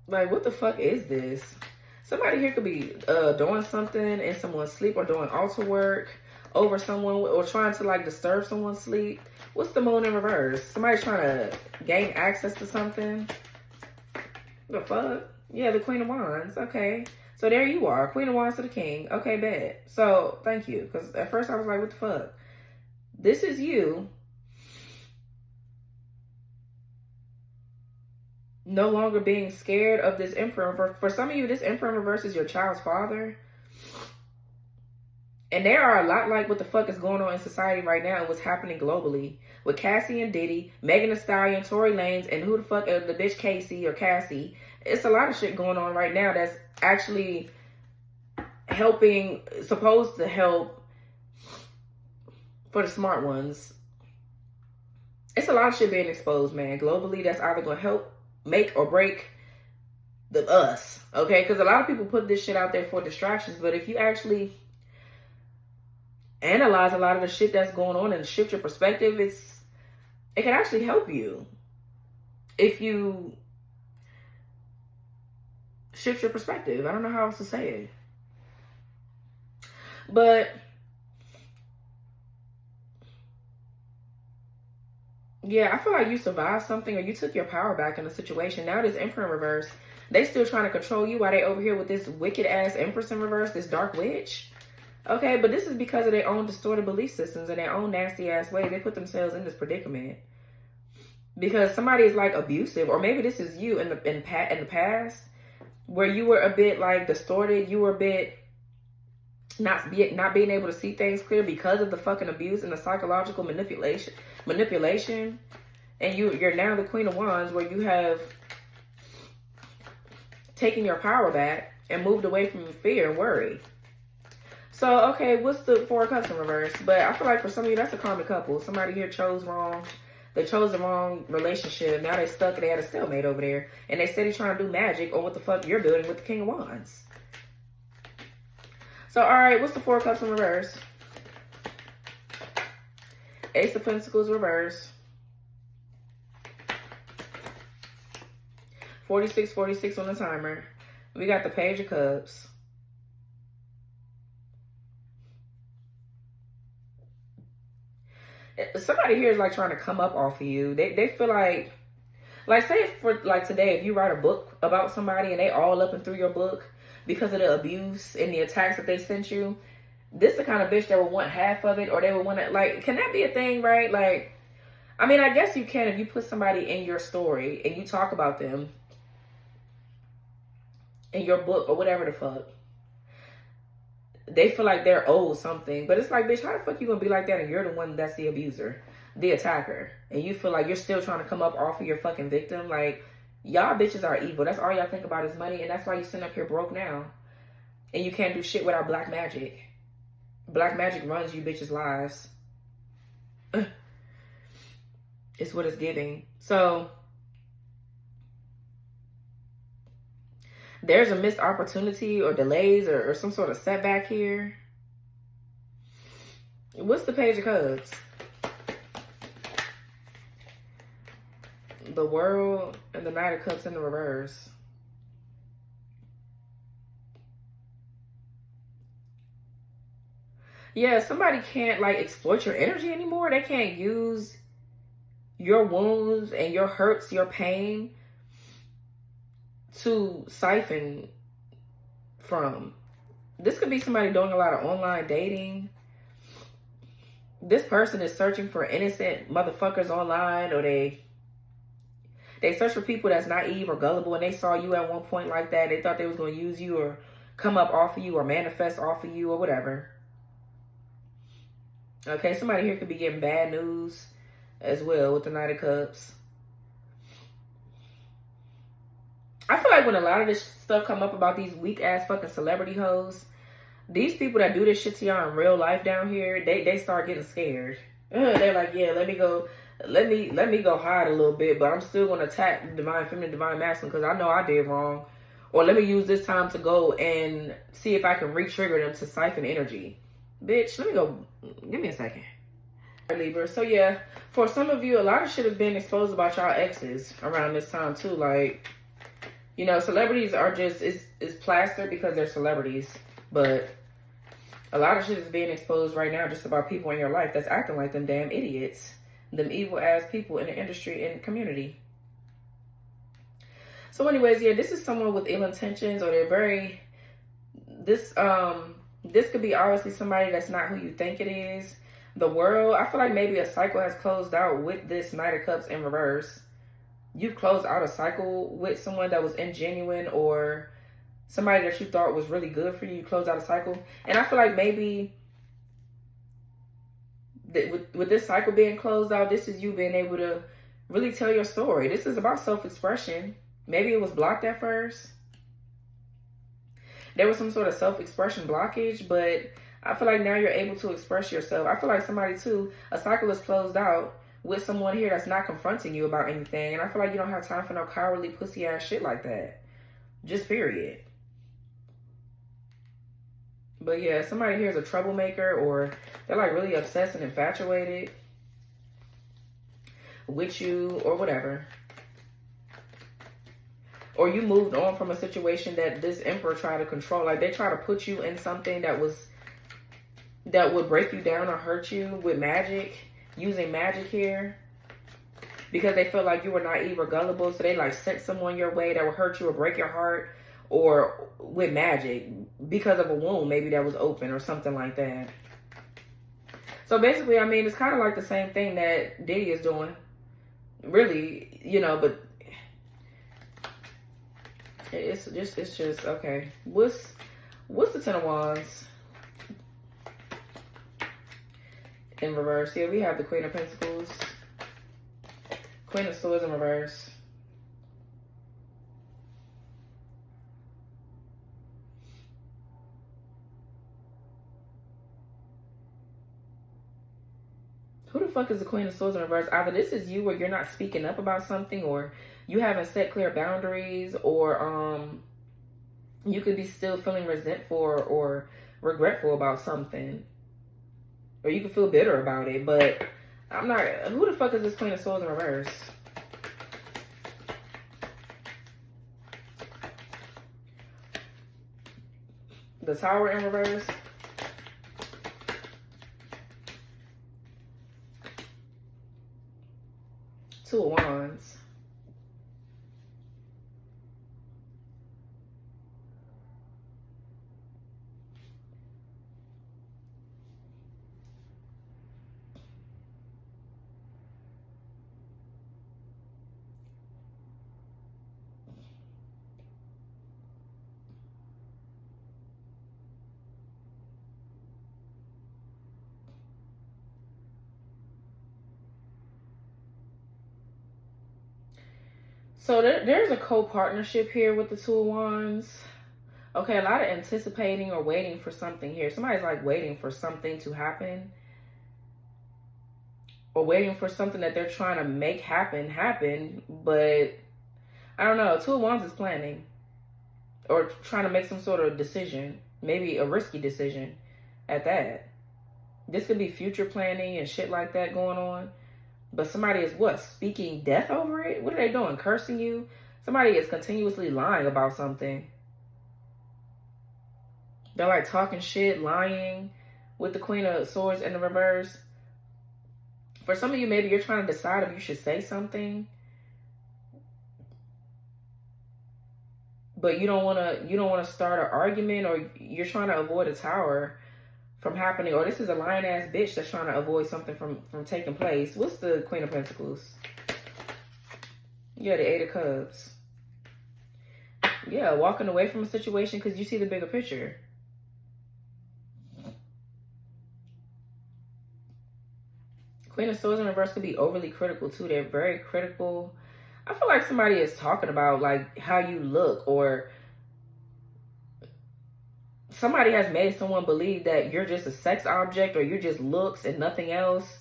Like, what the fuck is this? Somebody here could be doing something in someone's sleep, or doing altar work over someone, or trying to like disturb someone's sleep. What's the Moon in reverse? Somebody's trying to gain access to something. The fuck? Yeah, the Queen of Wands. Okay. So there you are. Queen of Wands to the King. Okay, bet. So thank you. Because at first I was like, what the fuck? This is you. No longer being scared of this Emperor. For some of you, this Emperor in reverse is your child's father. And there are a lot like what the fuck is going on in society right now and what's happening globally. With Cassie and Diddy, Megan Thee Stallion, Tory Lanez, and who the fuck, the bitch Casey or Cassie. It's a lot of shit going on right now that's actually helping, supposed to help for the smart ones. It's a lot of shit being exposed, man. Globally, that's either going to help make or break us, okay? Because a lot of people put this shit out there for distractions, but if you actually analyze a lot of the shit that's going on and shift your perspective, it can actually help you if you shift your perspective. I don't know how else to say it. But yeah, I feel like you survived something, or you took your power back in a situation. Now this Emperor in reverse, they still trying to control you while they over here with this wicked ass Empress in reverse, this dark witch. Okay, but this is because of their own distorted belief systems and their own nasty ass ways. They put themselves in this predicament because somebody is like abusive, or maybe this is you in the past where you were a bit like distorted. You were a bit not being able to see things clear because of the fucking abuse and the psychological manipulation, and you're now the Queen of Wands, where you have taken your power back and moved away from fear and worry. So, okay, what's the Four of Cups in reverse? But I feel like for some of you, that's a karmic couple. Somebody here chose wrong. They chose the wrong relationship. Now they stuck and they had a stalemate over there. And they said he's trying to do magic on what the fuck you're building with the King of Wands. So, all right, what's the Four of Cups in reverse? Ace of Pentacles reverse. 46 on the timer. We got the Page of Cups. Somebody here is like trying to come up off of you. They feel like say for like today, if you write a book about somebody and they all up and through your book because of the abuse and the attacks that they sent you, this is the kind of bitch that would want half of it, or they would want to, like, can that be a thing, right? Like, I mean, I guess you can if you put somebody in your story and you talk about them in your book or whatever the fuck. They feel like they're owed something. But it's like, bitch, how the fuck you gonna be like that and you're the one that's the abuser, the attacker, and you feel like you're still trying to come up off of your fucking victim? Like, y'all bitches are evil. That's all y'all think about is money, and that's why you sitting up here broke now. And you can't do shit without black magic. Black magic runs you bitches' lives. It's what it's giving. So there's a missed opportunity or delays or some sort of setback here. What's the Page of Cups? The World and the Knight of Cups in the reverse. Yeah, somebody can't like exploit your energy anymore. They can't use your wounds and your hurts, your pain to siphon from. This could be somebody doing a lot of online dating. This person is searching for innocent motherfuckers online, or they search for people that's naive or gullible, and they saw you at one point like that. They thought they was going to use you or come up off of you or manifest off of you or whatever. Okay, somebody here could be getting bad news as well with the Knight of Cups. I feel like when a lot of this stuff come up about these weak ass fucking celebrity hoes, these people that do this shit to y'all in real life down here, they start getting scared. They're like, yeah, let me go hide a little bit, but I'm still gonna attack divine feminine, divine masculine because I know I did wrong. Or let me use this time to go and see if I can re-trigger them to siphon energy. Bitch, let me go. Give me a second. Libra. So yeah, for some of you, a lot of shit has been exposed about y'all exes around this time too. Like, you know, celebrities are just, it's plastered because they're celebrities. But a lot of shit is being exposed right now just about people in your life that's acting like them damn idiots. Them evil ass people in the industry and community. So anyways, yeah, this is someone with ill intentions, or they're very, this could be obviously somebody that's not who you think it is. The World, I feel like maybe a cycle has closed out with this Knight of Cups in reverse. You've closed out a cycle with someone that was ingenuine, or somebody that you thought was really good for you. You closed out a cycle. And I feel like maybe with this cycle being closed out, this is you being able to really tell your story. This is about self-expression. Maybe it was blocked at first. There was some sort of self-expression blockage, but I feel like now you're able to express yourself. I feel like somebody too, a cycle is closed out with someone here that's not confronting you about anything. And I feel like you don't have time for no cowardly pussy ass shit like that. Just period. But yeah, somebody here is a troublemaker, or they're like really obsessed and infatuated with you or whatever. Or you moved on from a situation that this emperor tried to control. Like they try to put you in something that would break you down or hurt you with magic, using magic here. Because they felt like you were naive or gullible. So they like sent someone your way that would hurt you or break your heart, or with magic because of a wound maybe that was open or something like that. So basically, I mean, it's kind of like the same thing that Diddy is doing. Really, you know, but it's just okay. What's the Ten of Wands in reverse? Here we have the Queen of Pentacles, Queen of Swords in reverse. Who the fuck is the Queen of Swords in reverse? Either this is you where you're not speaking up about something, or you haven't set clear boundaries, or you could be still feeling resentful or regretful about something. Or you could feel bitter about it, but I'm not. Who the fuck is this Queen of Swords in reverse? The Tower in reverse. Two of Wands. So there's a co-partnership here with the Two of Wands. Okay, a lot of anticipating or waiting for something here. Somebody's like waiting for something to happen. Or waiting for something that they're trying to make happen. But, I don't know. Two of Wands is planning. Or trying to make some sort of decision. Maybe a risky decision at that. This could be future planning and shit like that going on. But somebody is what? Speaking death over it? What are they doing? Cursing you? Somebody is continuously lying about something. They're like talking shit, lying with the Queen of Swords in the reverse. For some of you, maybe you're trying to decide if you should say something. But you don't want to start an argument, or you're trying to avoid a tower from happening, or this is a lying ass bitch that's trying to avoid something from taking place. What's the Queen of Pentacles? Yeah, the Eight of Cups. Yeah, walking away from a situation because you see the bigger picture. Queen of Swords in reverse could be overly critical too. They're very critical. I feel like somebody is talking about like how you look, or somebody has made someone believe that you're just a sex object, or you're just looks and nothing else.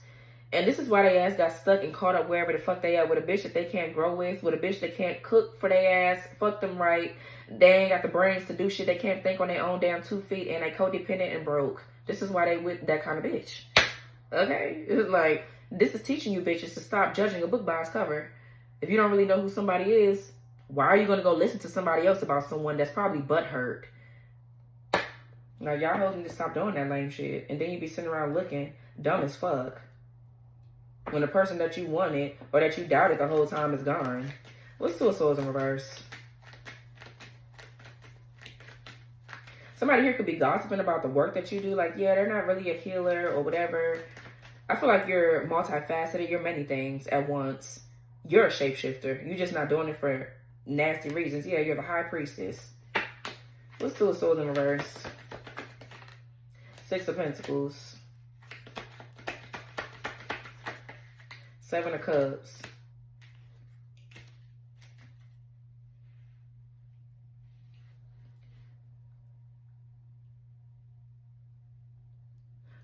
And this is why they ass got stuck and caught up wherever the fuck they at, with a bitch that they can't grow with a bitch that can't cook for their ass, fuck them right. They ain't got the brains to do shit. They can't think on their own damn 2 feet, and they codependent and broke. This is why they with that kind of bitch. Okay? It's like, this is teaching you bitches to stop judging a book by its cover. If you don't really know who somebody is, why are you going to go listen to somebody else about someone that's probably butthurt? Now, y'all hoes need to stop doing that lame shit. And then you be sitting around looking dumb as fuck when the person that you wanted or that you doubted the whole time is gone. What's Two of Swords in reverse? Somebody here could be gossiping about the work that you do. Like, yeah, they're not really a healer or whatever. I feel like you're multifaceted. You're many things at once. You're a shapeshifter. You're just not doing it for nasty reasons. Yeah, you're the High Priestess. What's Two of Swords in reverse? Six of Pentacles. Seven of Cups.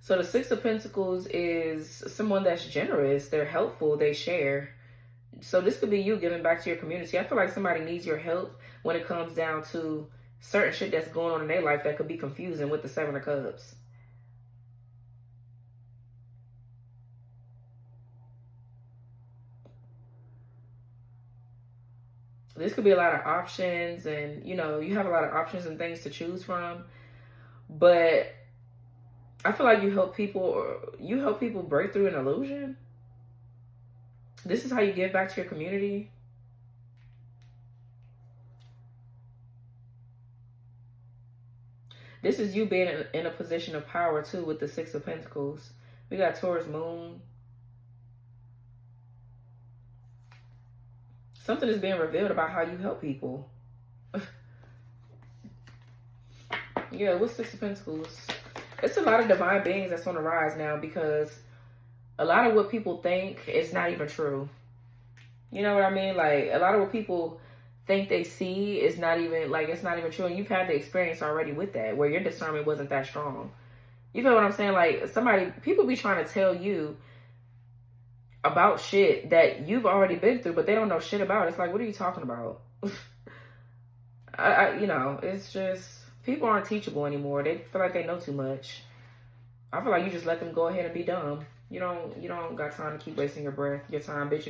So the Six of Pentacles is someone that's generous. They're helpful. They share. So this could be you giving back to your community. I feel like somebody needs your help when it comes down to certain shit that's going on in their life that could be confusing with the Seven of Cups. This could be a lot of options, and you know, you have a lot of options and things to choose from. But I feel like you help people break through an illusion. This is how you give back to your community. This is you being in a position of power too with the Six of Pentacles. We got Taurus moon. Something is being revealed about how you help people. Yeah, with Six of Pentacles. It's a lot of divine beings that's on the rise now, because a lot of what people think is not even true. You know what I mean? Like, a lot of what people think they see is not even, like, it's not even true. And you've had the experience already with that, where your discernment wasn't that strong. You feel what I'm saying? Like, people be trying to tell you about shit that you've already been through, but they don't know shit about. It's like, what are you talking about? You know, it's just, people aren't teachable anymore. They feel like they know too much. I feel like you just let them go ahead and be dumb. You don't got time to keep wasting your breath, your time, bitch.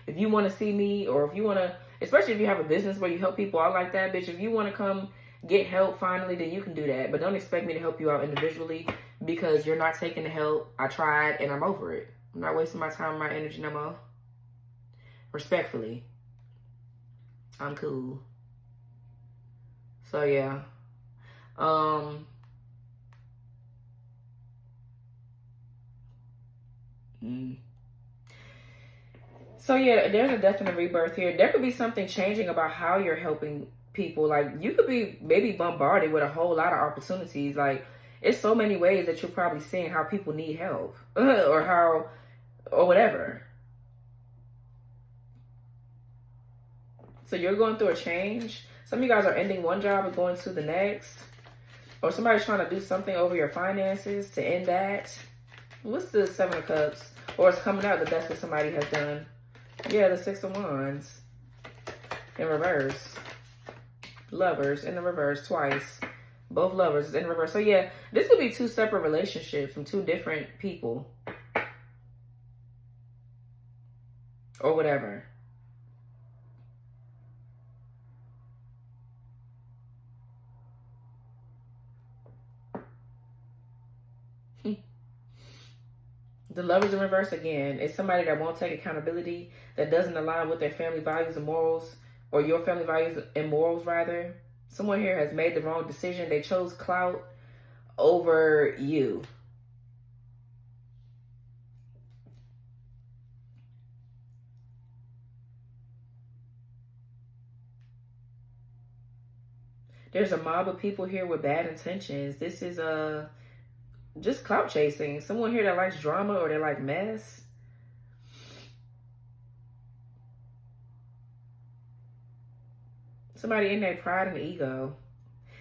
If you want to see me, or if you want to, especially if you have a business where you help people out like that, bitch, if you want to come get help finally, then you can do that. But don't expect me to help you out individually, because you're not taking the help. I tried and I'm over it. I'm not wasting my time and my energy no more. Respectfully. I'm cool. So yeah. So yeah, there's a death and a rebirth here. There could be something changing about how you're helping people. Like, you could be maybe bombarded with a whole lot of opportunities. Like, it's so many ways that you're probably seeing how people need help or whatever. So you're going through a change. Some of you guys are ending one job and going to the next. Or somebody's trying to do something over your finances to end that. What's the Seven of Cups? Or it's coming out that that's what somebody has done. Yeah, the Six of Wands. In reverse. Lovers in the reverse twice. Both lovers in reverse. So yeah, this could be two separate relationships from two different people. Or whatever. The Lovers in reverse again is somebody that won't take accountability, that doesn't align with their family values and morals, or your family values and morals rather. Someone here has made the wrong decision. They chose clout over you. There's a mob of people here with bad intentions. This is just clout chasing. Someone here that likes drama or they like mess. Somebody in their pride and ego.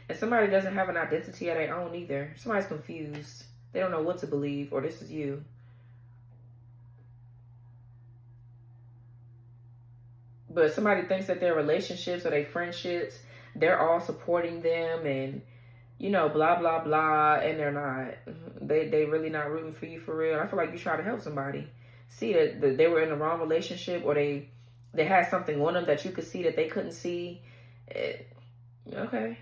And somebody doesn't have an identity of their own either. Somebody's confused. They don't know what to believe, or this is you. But somebody thinks that their relationships or their friendships, they're all supporting them and, you know, blah, blah, blah, and they're not. They really not rooting for you for real. I feel like you try to help somebody. See that they were in the wrong relationship, or they had something on them that you could see that they couldn't see. Okay.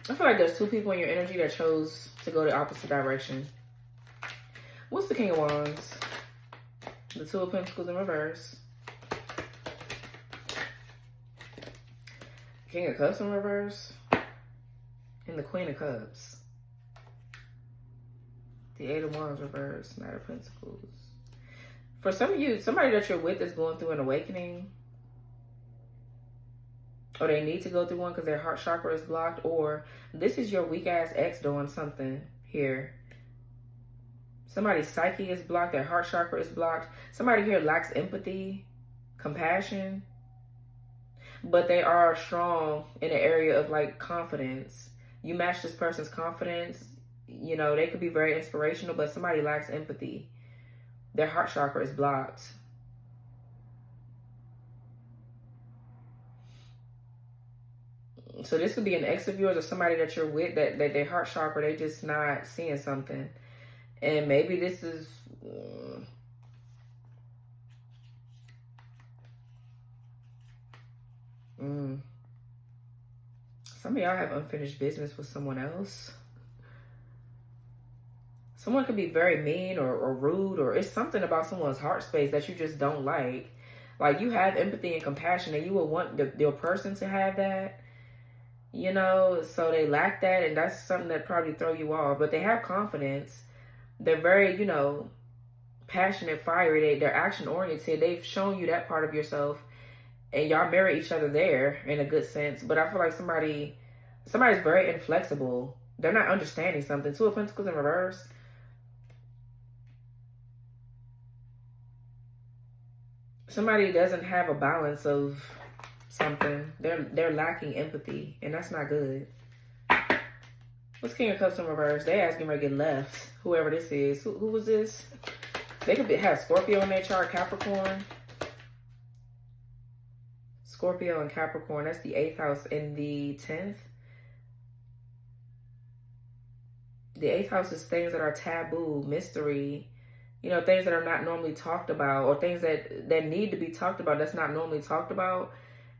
I feel like there's two people in your energy that chose to go the opposite direction. What's the King of Wands? The Two of Pentacles in reverse. King of Cups in reverse. And the Queen of Cups. The Eight of Wands reverse. Knight of Pentacles. For some of you, somebody that you're with is going through an awakening. Or they need to go through one because their heart chakra is blocked. Or this is your weak ass ex doing something here. Somebody's psyche is blocked. Their heart chakra is blocked. Somebody here lacks empathy, compassion. But they are strong in the area of like confidence. You match this person's confidence. You know, they could be very inspirational, but somebody lacks empathy. Their heart chakra is blocked. So this could be an ex of yours or somebody that you're with that their heart chakra, they just not seeing something. And maybe this is... Some of y'all have unfinished business with someone else. Someone could be very mean or rude, or it's something about someone's heart space that you just don't like. Like, you have empathy and compassion, and you would want the person to have that. You know, so they lack that, and that's something that probably throw you off. But they have confidence. They're very, you know, passionate, fiery. They're action-oriented. They've shown you that part of yourself, and y'all mirror each other there in a good sense. But I feel like somebody's very inflexible. They're not understanding something. Two of Pentacles in reverse. Somebody doesn't have a balance of something. They're lacking empathy, and that's not good. What's King of Cups in reverse? They asking me to get left. Whoever this is. Who was this? They could have Scorpio in their chart, Capricorn. Scorpio and Capricorn. That's the 8th house and the 10th. The 8th house is things that are taboo, mystery. You know, things that are not normally talked about, or things that need to be talked about that's not normally talked about,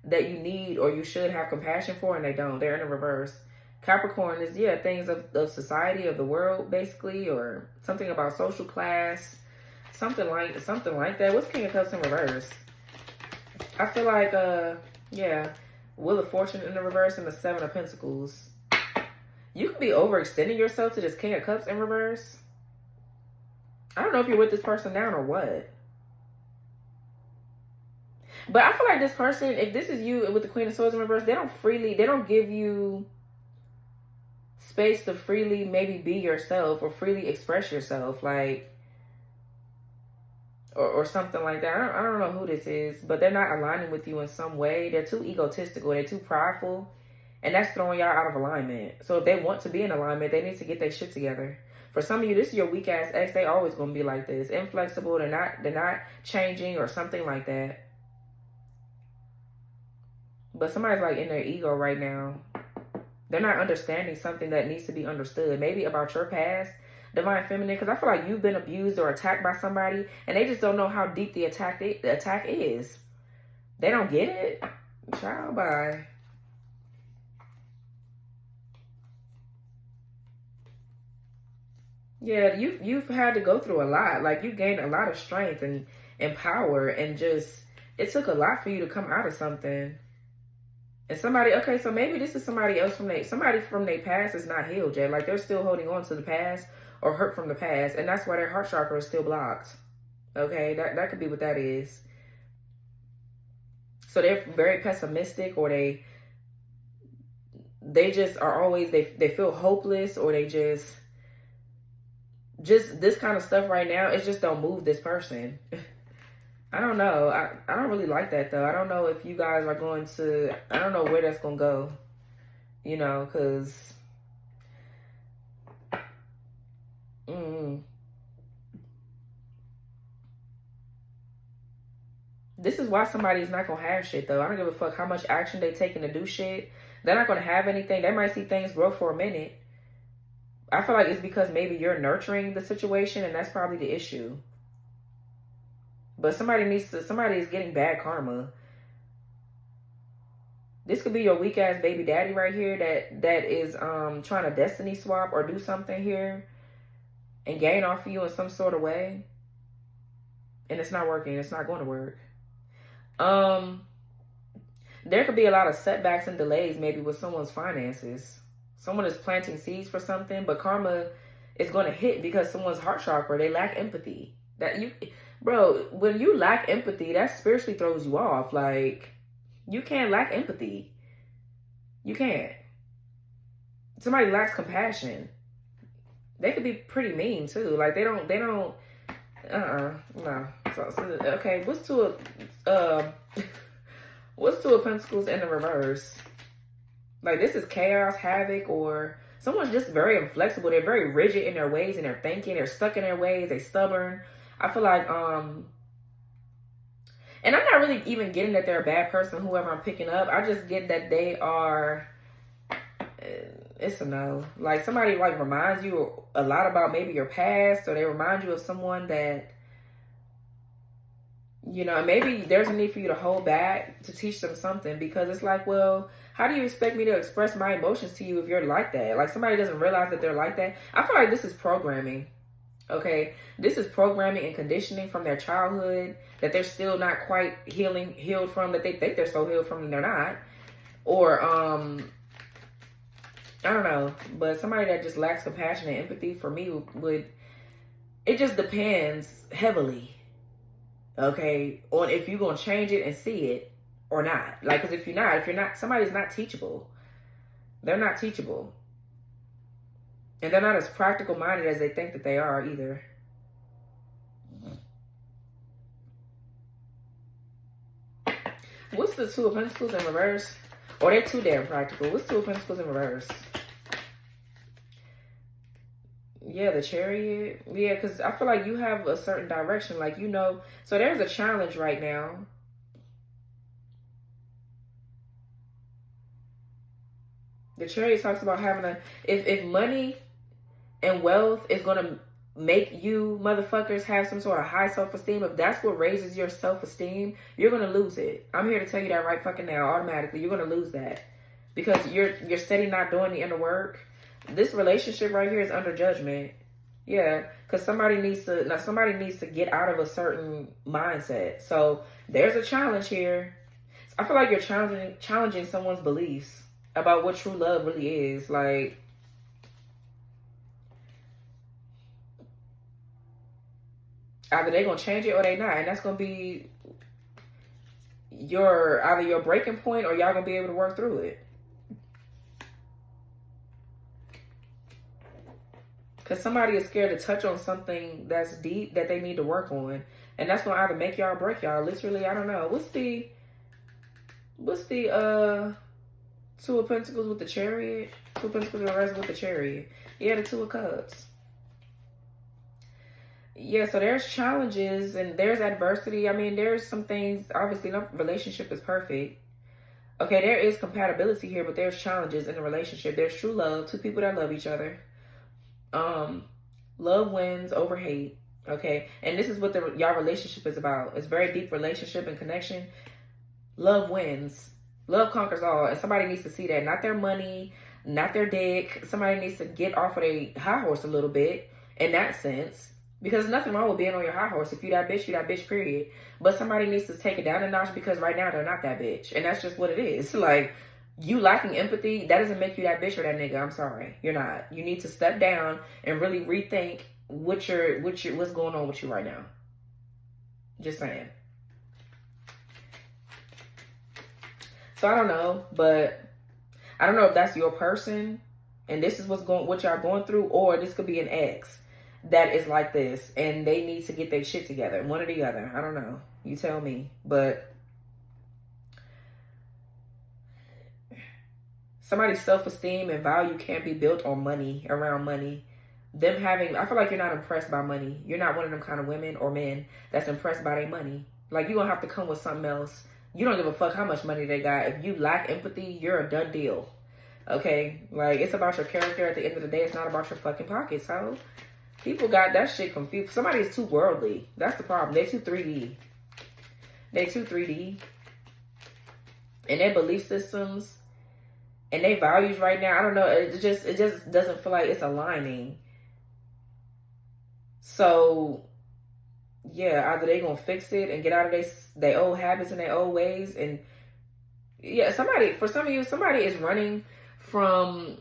that you need or you should have compassion for, and they don't. They're in the reverse. Capricorn is, yeah, things of society, of the world, basically, or something about social class, something like that. What's King of Cups in reverse? I feel like, yeah, Wheel of Fortune in the reverse and the 7 of Pentacles. You could be overextending yourself to this King of Cups in reverse. I don't know if you're with this person now or what. But I feel like this person, if this is you with the Queen of Swords in reverse, they don't give you space to freely maybe be yourself or freely express yourself, like, or something like that. I don't know who this is, but they're not aligning with you in some way. They're too egotistical. They're too prideful, and that's throwing y'all out of alignment. So if they want to be in alignment, they need to get their shit together. For some of you, this is your weak ass ex. They always gonna be like this, inflexible. They're not changing or something like that. But somebody's like in their ego right now. They're not understanding something that needs to be understood. Maybe about your past, Divine Feminine, because I feel like you've been abused or attacked by somebody, and they just don't know how deep the attack is. They don't get it. Ciao, bye. Yeah, you've had to go through a lot. Like, you gained a lot of strength and power, and just, it took a lot for you to come out of something. And somebody, okay, so maybe this is somebody else somebody from their past is not healed yet. Like, they're still holding on to the past or hurt from the past, and that's why their heart chakra is still blocked. Okay, that could be what that is. So they're very pessimistic, or they just are always, they feel hopeless, or they just this kind of stuff right now, it just don't move this person. I don't know. I don't really like that, though. I don't know if you guys are going to, I don't know where that's going to go, you know, because this is why somebody's not going to have shit, though. I don't give a fuck how much action they taking to do shit. They're not going to have anything. They might see things grow for a minute. I feel like it's because maybe you're nurturing the situation, and that's probably the issue. But somebody is getting bad karma. This could be your weak ass baby daddy right here that is trying to destiny swap or do something here and gain off of you in some sort of way. And it's not working. It's not going to work. There could be a lot of setbacks and delays maybe with someone's finances. Someone is planting seeds for something, but karma is going to hit because someone's heart chakra, they lack empathy. Bro, when you lack empathy, that spiritually throws you off. Like, you can't lack empathy. You can't. Somebody lacks compassion. They could be pretty mean too. Like they don't, no. So, okay, what's two of Pentacles in the reverse? Like this is chaos, havoc, or someone's just very inflexible. They're very rigid in their ways and their thinking. They're stuck in their ways. They're stubborn. I feel like, and I'm not really even getting that they're a bad person, whoever I'm picking up. I just get that they are, it's a no. Like somebody like reminds you a lot about maybe your past, or they remind you of someone that, you know, maybe there's a need for you to hold back to teach them something, because it's like, well, how do you expect me to express my emotions to you if you're like that? Like somebody doesn't realize that they're like that. I feel like this is programming. Okay, this is programming and conditioning from their childhood that they're still not quite healed from, that they think they're so healed from and they're not. Or, I don't know, but somebody that just lacks compassion and empathy for me would, it just depends heavily, okay, on if you're going to change it and see it or not. Like, because if you're not, somebody's not teachable. They're not teachable. And they're not as practical minded as they think that they are either. What's the Two of Pentacles in reverse? Or they're too damn practical. What's Two of Pentacles in reverse? Yeah, the Chariot. Yeah, because I feel like you have a certain direction. Like, you know. So there's a challenge right now. The Chariot talks about having a... If money and wealth is going to make you motherfuckers have some sort of high self-esteem, if that's what raises your self-esteem, you're going to lose it. I'm here to tell you that right fucking now, automatically. You're going to lose that. Because you're steady not doing the inner work. This relationship right here is under judgment. Yeah, because somebody needs to get out of a certain mindset. So there's a challenge here. I feel like you're challenging someone's beliefs about what true love really is. Like, either they're going to change it or they not. And that's going to be either your breaking point, or y'all going to be able to work through it. Because somebody is scared to touch on something that's deep that they need to work on. And that's going to either make y'all or break y'all. Literally, I don't know. What's the Two of Pentacles with the Chariot? Two of Pentacles in reverse with the Chariot. Yeah, the Two of Cups. Yeah, so there's challenges and there's adversity. I mean, there's some things, obviously no relationship is perfect. Okay, there is compatibility here, but there's challenges in the relationship. There's true love, two people that love each other. Love wins over hate. Okay, and this is what y'all relationship is about. It's very deep relationship and connection. Love wins. Love conquers all, and somebody needs to see that. Not their money, not their dick. Somebody needs to get off of their high horse a little bit in that sense. Because there's nothing wrong with being on your high horse. If you that bitch, period. But somebody needs to take it down a notch, because right now they're not that bitch. And that's just what it is. Like, you lacking empathy, that doesn't make you that bitch or that nigga. I'm sorry. You're not. You need to step down and really rethink what's going on with you right now. Just saying. So I don't know, but I don't know if that's your person and this is what y'all going through, or this could be an ex that is like this and they need to get their shit together. One or the other. I don't know. You tell me. But somebody's self-esteem and value can't be built on money, around money. I feel like you're not impressed by money. You're not one of them kind of women or men that's impressed by their money. Like, you're going to have to come with something else. You don't give a fuck how much money they got. If you lack empathy, you're a done deal. Okay? Like, it's about your character at the end of the day. It's not about your fucking pockets, so people got that shit confused. Somebody is too worldly. That's the problem. They're too 3D. They're too 3D. And their belief systems and their values right now, I don't know. It just doesn't feel like it's aligning. So, yeah, either they gonna fix it and get out of their old habits and their old ways. And yeah, for some of you, somebody is running from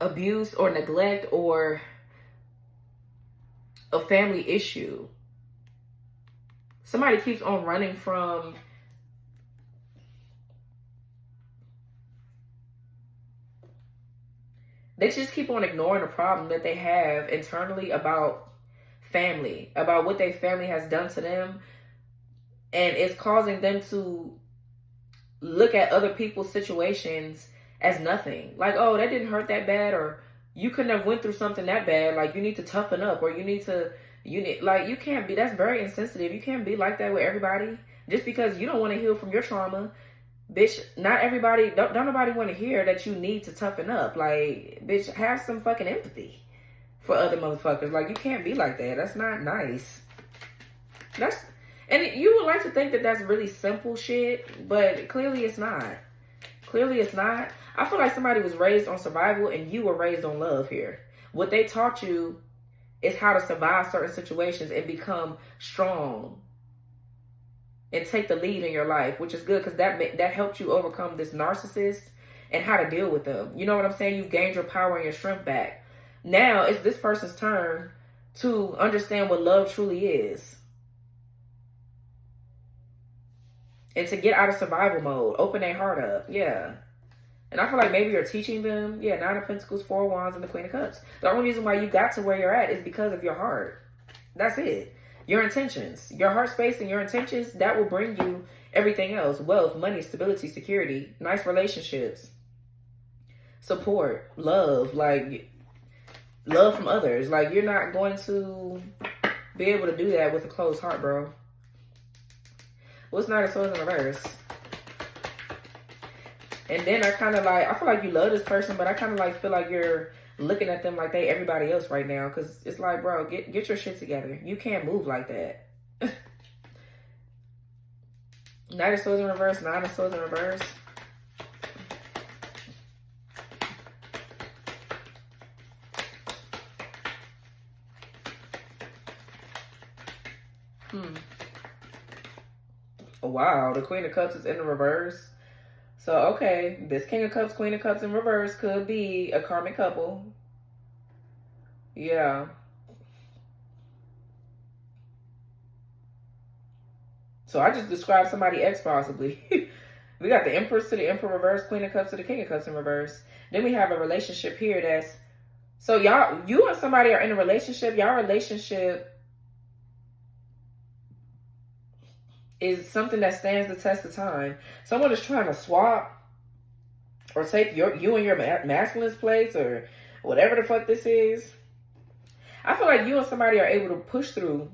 abuse or neglect or a family issue. Somebody keeps on running from They just keep on ignoring the problem that they have internally about family, about what their family has done to them. And it's causing them to look at other people's situations as nothing. Like, oh, that didn't hurt that bad, or you couldn't have went through something that bad. Like, you need to toughen up, or you need, like, you can't be, that's very insensitive. You can't be like that with everybody. Just because you don't want to heal from your trauma, bitch, not everybody, don't nobody want to hear that you need to toughen up. Like, bitch, have some fucking empathy for other motherfuckers. Like, you can't be like that. That's not nice. And you would like to think that that's really simple shit, but clearly it's not. Clearly it's not. I feel like somebody was raised on survival and you were raised on love here. What they taught you is how to survive certain situations and become strong and take the lead in your life, which is good because that helped you overcome this narcissist and how to deal with them. You know what I'm saying? You've gained your power and your strength back. Now it's this person's turn to understand what love truly is. And to get out of survival mode. Open their heart up. Yeah. And I feel like maybe you're teaching them. Yeah, 9 of Pentacles, 4 of Wands, and the Queen of Cups. The only reason why you got to where you're at is because of your heart. That's it. Your intentions. Your heart space and your intentions, that will bring you everything else. Wealth, money, stability, security, nice relationships, support, love. Like, love from others. Like, you're not going to be able to do that with a closed heart, bro. What's Knight of Swords in reverse? And then I kind of like, I feel like you love this person, but I kind of like feel like you're looking at them like they everybody else right now. Because it's like, bro, get your shit together. You can't move like that. Knight of Swords in reverse, 9 of Swords in reverse. Wow, the Queen of Cups is in the reverse. So, okay, this King of Cups, Queen of Cups in reverse could be a karmic couple. Yeah. So I just described somebody ex possibly. We got the Empress to the Emperor reverse, Queen of Cups to the King of Cups in reverse. Then we have a relationship here that's... So y'all, you and somebody are in a relationship. Y'all relationship is something that stands the test of time. Someone is trying to swap or take you and your masculine's place or whatever the fuck this is. I feel like you and somebody are able to push through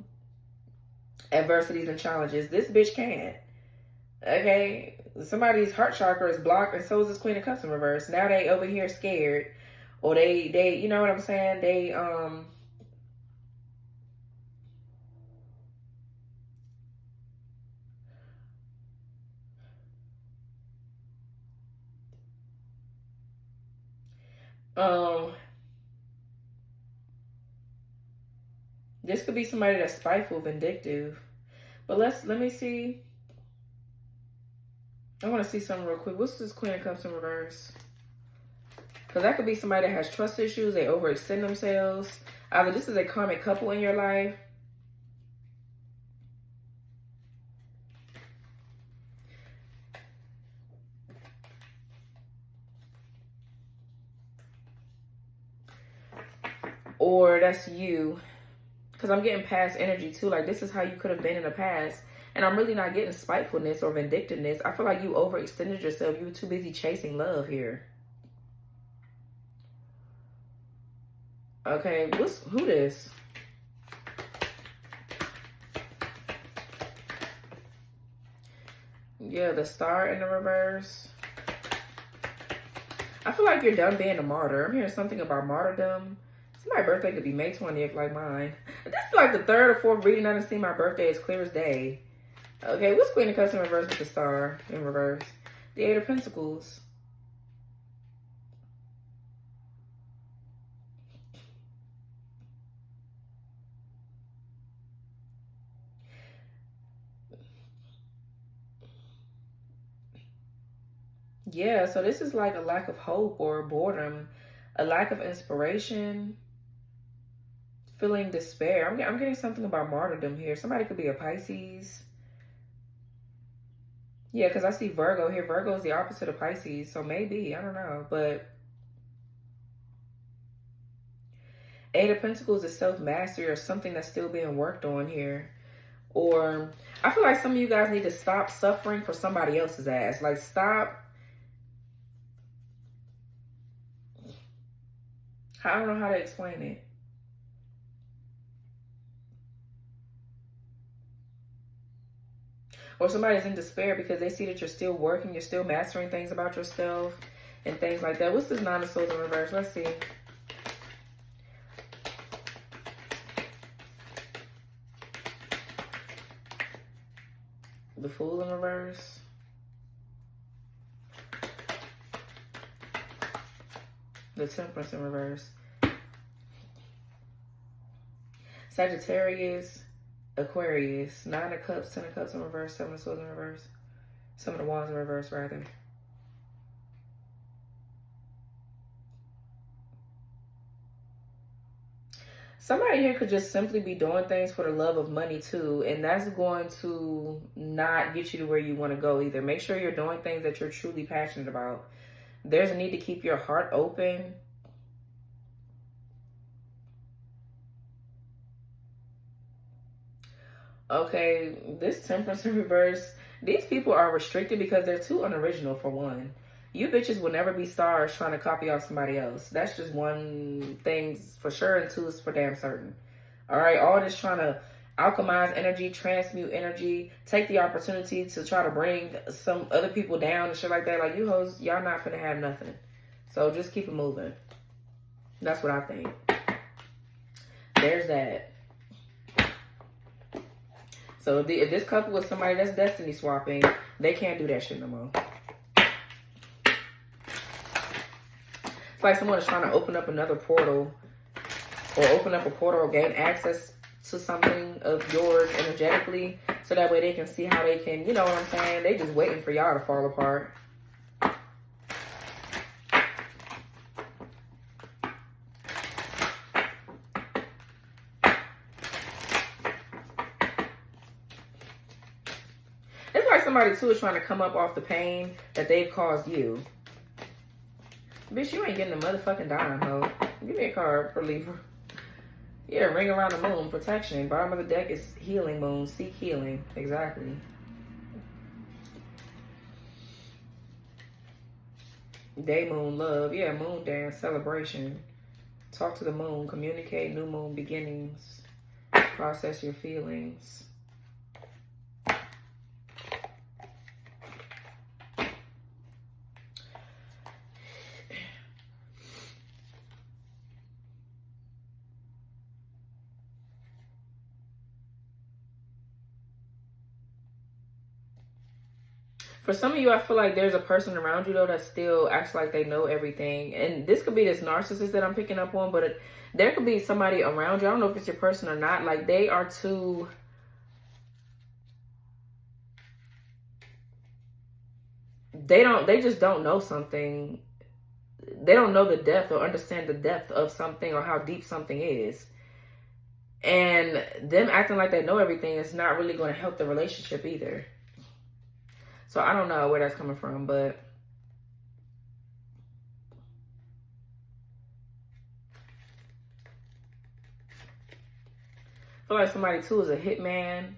adversities and challenges. This bitch can't. Okay? Somebody's heart chakra is blocked and so is this Queen of Cups in reverse. Now they over here scared. Or they you know what I'm saying? They, this could be somebody that's spiteful, vindictive. But let me see. I want to see something real quick. What's this Queen of Cups in reverse? Because that could be somebody that has trust issues. They overextend themselves. Either this is a karmic couple in your life. Or that's you. Because I'm getting past energy too. Like, this is how you could have been in the past. And I'm really not getting spitefulness or vindictiveness. I feel like you overextended yourself. You were too busy chasing love here. Okay, who this? Yeah, the Star in the reverse. I feel like you're done being a martyr. I'm hearing something about martyrdom. Somebody's birthday could be May 20th, like mine. This is like the 3rd or 4th reading I done seen my birthday as clear as day. Okay, what's Queen of Cups in reverse with the Star in reverse? The 8 of Pentacles. Yeah, so this is like a lack of hope or boredom, a lack of inspiration, feeling despair. I'm getting something about martyrdom here. Somebody could be a Pisces. Yeah, because I see Virgo here. Virgo is the opposite of Pisces, so maybe, I don't know. But Eight of Pentacles is self-mastery or something that's still being worked on here. Or I feel like some of you guys need to stop suffering for somebody else's ass. Like, stop. I don't know how to explain it. Or somebody's in despair because they see that you're still working, you're still mastering things about yourself and things like that. What's this Nine of Swords in reverse? Let's see. The Fool in reverse. The Temperance in reverse. Sagittarius, Aquarius. Nine of Cups, Ten of Cups in reverse. Seven of Swords in reverse. Seven of Wands in reverse, rather. Somebody here could just simply be doing things for the love of money too, and that's going to not get you to where you want to go either. Make sure you're doing things that you're truly passionate about. There's a need to keep your heart open. Okay, this Temperance in reverse. These people are restricted because they're too unoriginal, for one. You bitches will never be stars trying to copy off somebody else. That's just one thing for sure, and two is for damn certain. All right, all this trying to alchemize energy, transmute energy, take the opportunity to try to bring some other people down and shit like that. Like, you hoes, y'all not finna have nothing. So just keep it moving. That's what I think. There's that. So if this couple is somebody that's destiny swapping, they can't do that shit no more. It's like someone is trying to open up another portal, or open up a portal or gain access to something of yours energetically, so that way they can see how they can, you know what I'm saying? They just waiting for y'all to fall apart. It's like somebody too is trying to come up off the pain that they've caused you. Bitch, you ain't getting a motherfucking dime, ho. Give me a card for Libra. Yeah, Ring Around the Moon, protection. Bottom of the deck is Healing Moon. Seek healing. Exactly. Day Moon, love. Yeah, moon dance, celebration. Talk to the moon. Communicate, new moon beginnings. Process your feelings. For some of you, I feel like there's a person around you, though, that still acts like they know everything. And this could be this narcissist that I'm picking up on, but there could be somebody around you. I don't know if it's your person or not. Like, they are too... They just don't know something. They don't know the depth or understand the depth of something or how deep something is. And them acting like they know everything is not really going to help the relationship either. So I don't know where that's coming from, but I feel like somebody too is a hitman.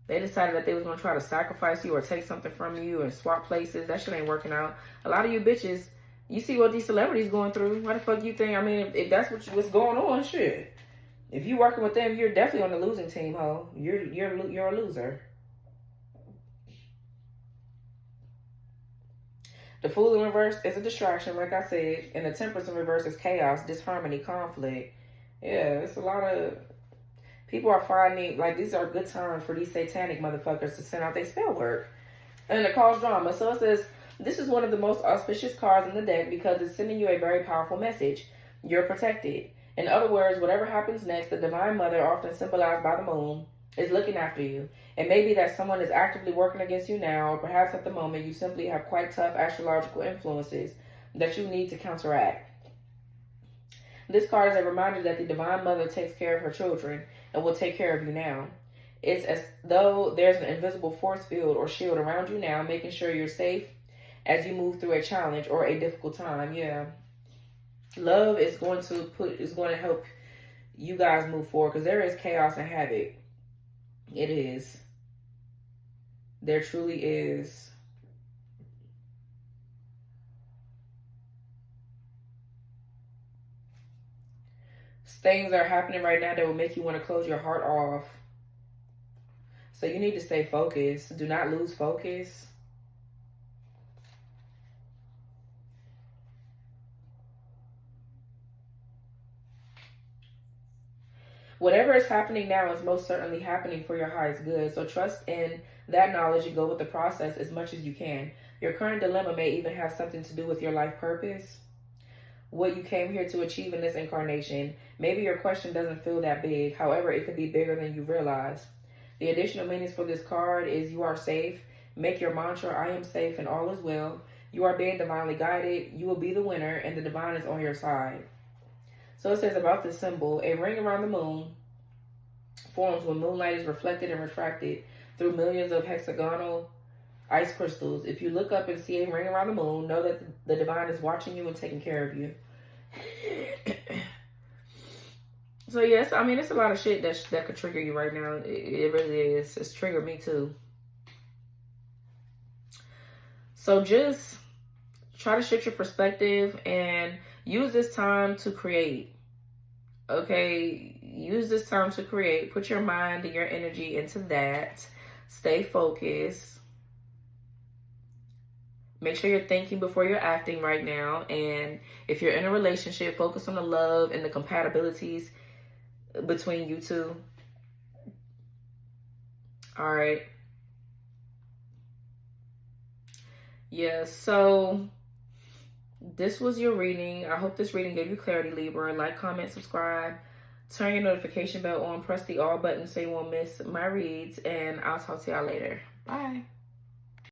They decided that they was going to try to sacrifice you or take something from you and swap places. That shit ain't working out. A lot of you bitches, you see what these celebrities going through. Why the fuck you think? I mean, if that's what's going on, shit. If you working with them, you're definitely on the losing team, ho. You're a loser. The Fool in reverse is a distraction, like I said. And the Temperance in reverse is chaos, disharmony, conflict. Yeah, it's a lot of... People are finding, like, these are good times for these satanic motherfuckers to send out their spell work. And it cause drama. So it says, this is one of the most auspicious cards in the deck because it's sending you a very powerful message. You're protected. In other words, whatever happens next, the Divine Mother, often symbolized by the moon, is looking after you. It may be that someone is actively working against you now, or perhaps at the moment you simply have quite tough astrological influences that you need to counteract. This card is a reminder that the Divine Mother takes care of her children and will take care of you now. It's as though there's an invisible force field or shield around you now, making sure you're safe as you move through a challenge or a difficult time. Yeah. Love is going to help you guys move forward, because there is chaos and havoc. It is. There truly is. Things are happening right now that will make you want to close your heart off. So you need to stay focused. Do not lose focus. Whatever is happening now is most certainly happening for your highest good. So trust in that knowledge and go with the process as much as you can. Your current dilemma may even have something to do with your life purpose, what you came here to achieve in this incarnation. Maybe your question doesn't feel that big. However, it could be bigger than you realize. The additional meanings for this card is you are safe. Make your mantra, I am safe and all is well. You are being divinely guided. You will be the winner and the divine is on your side. So it says about this symbol, a ring around the moon forms when moonlight is reflected and refracted through millions of hexagonal ice crystals. If you look up and see a ring around the moon, know that the divine is watching you and taking care of you. So yes, I mean, it's a lot of shit that could trigger you right now. It really is. It's triggered me too. So just try to shift your perspective and use this time to create. Okay, use this time to create. Put your mind and your energy into that. Stay focused. Make sure you're thinking before you're acting right now. And if you're in a relationship, focus on the love and the compatibilities between you two. All right. Yeah, so this was your reading. I hope this reading gave you clarity, Libra. Like, comment, subscribe. Turn your notification bell on. Press the all button so you won't miss my reads. And I'll talk to y'all later. Bye.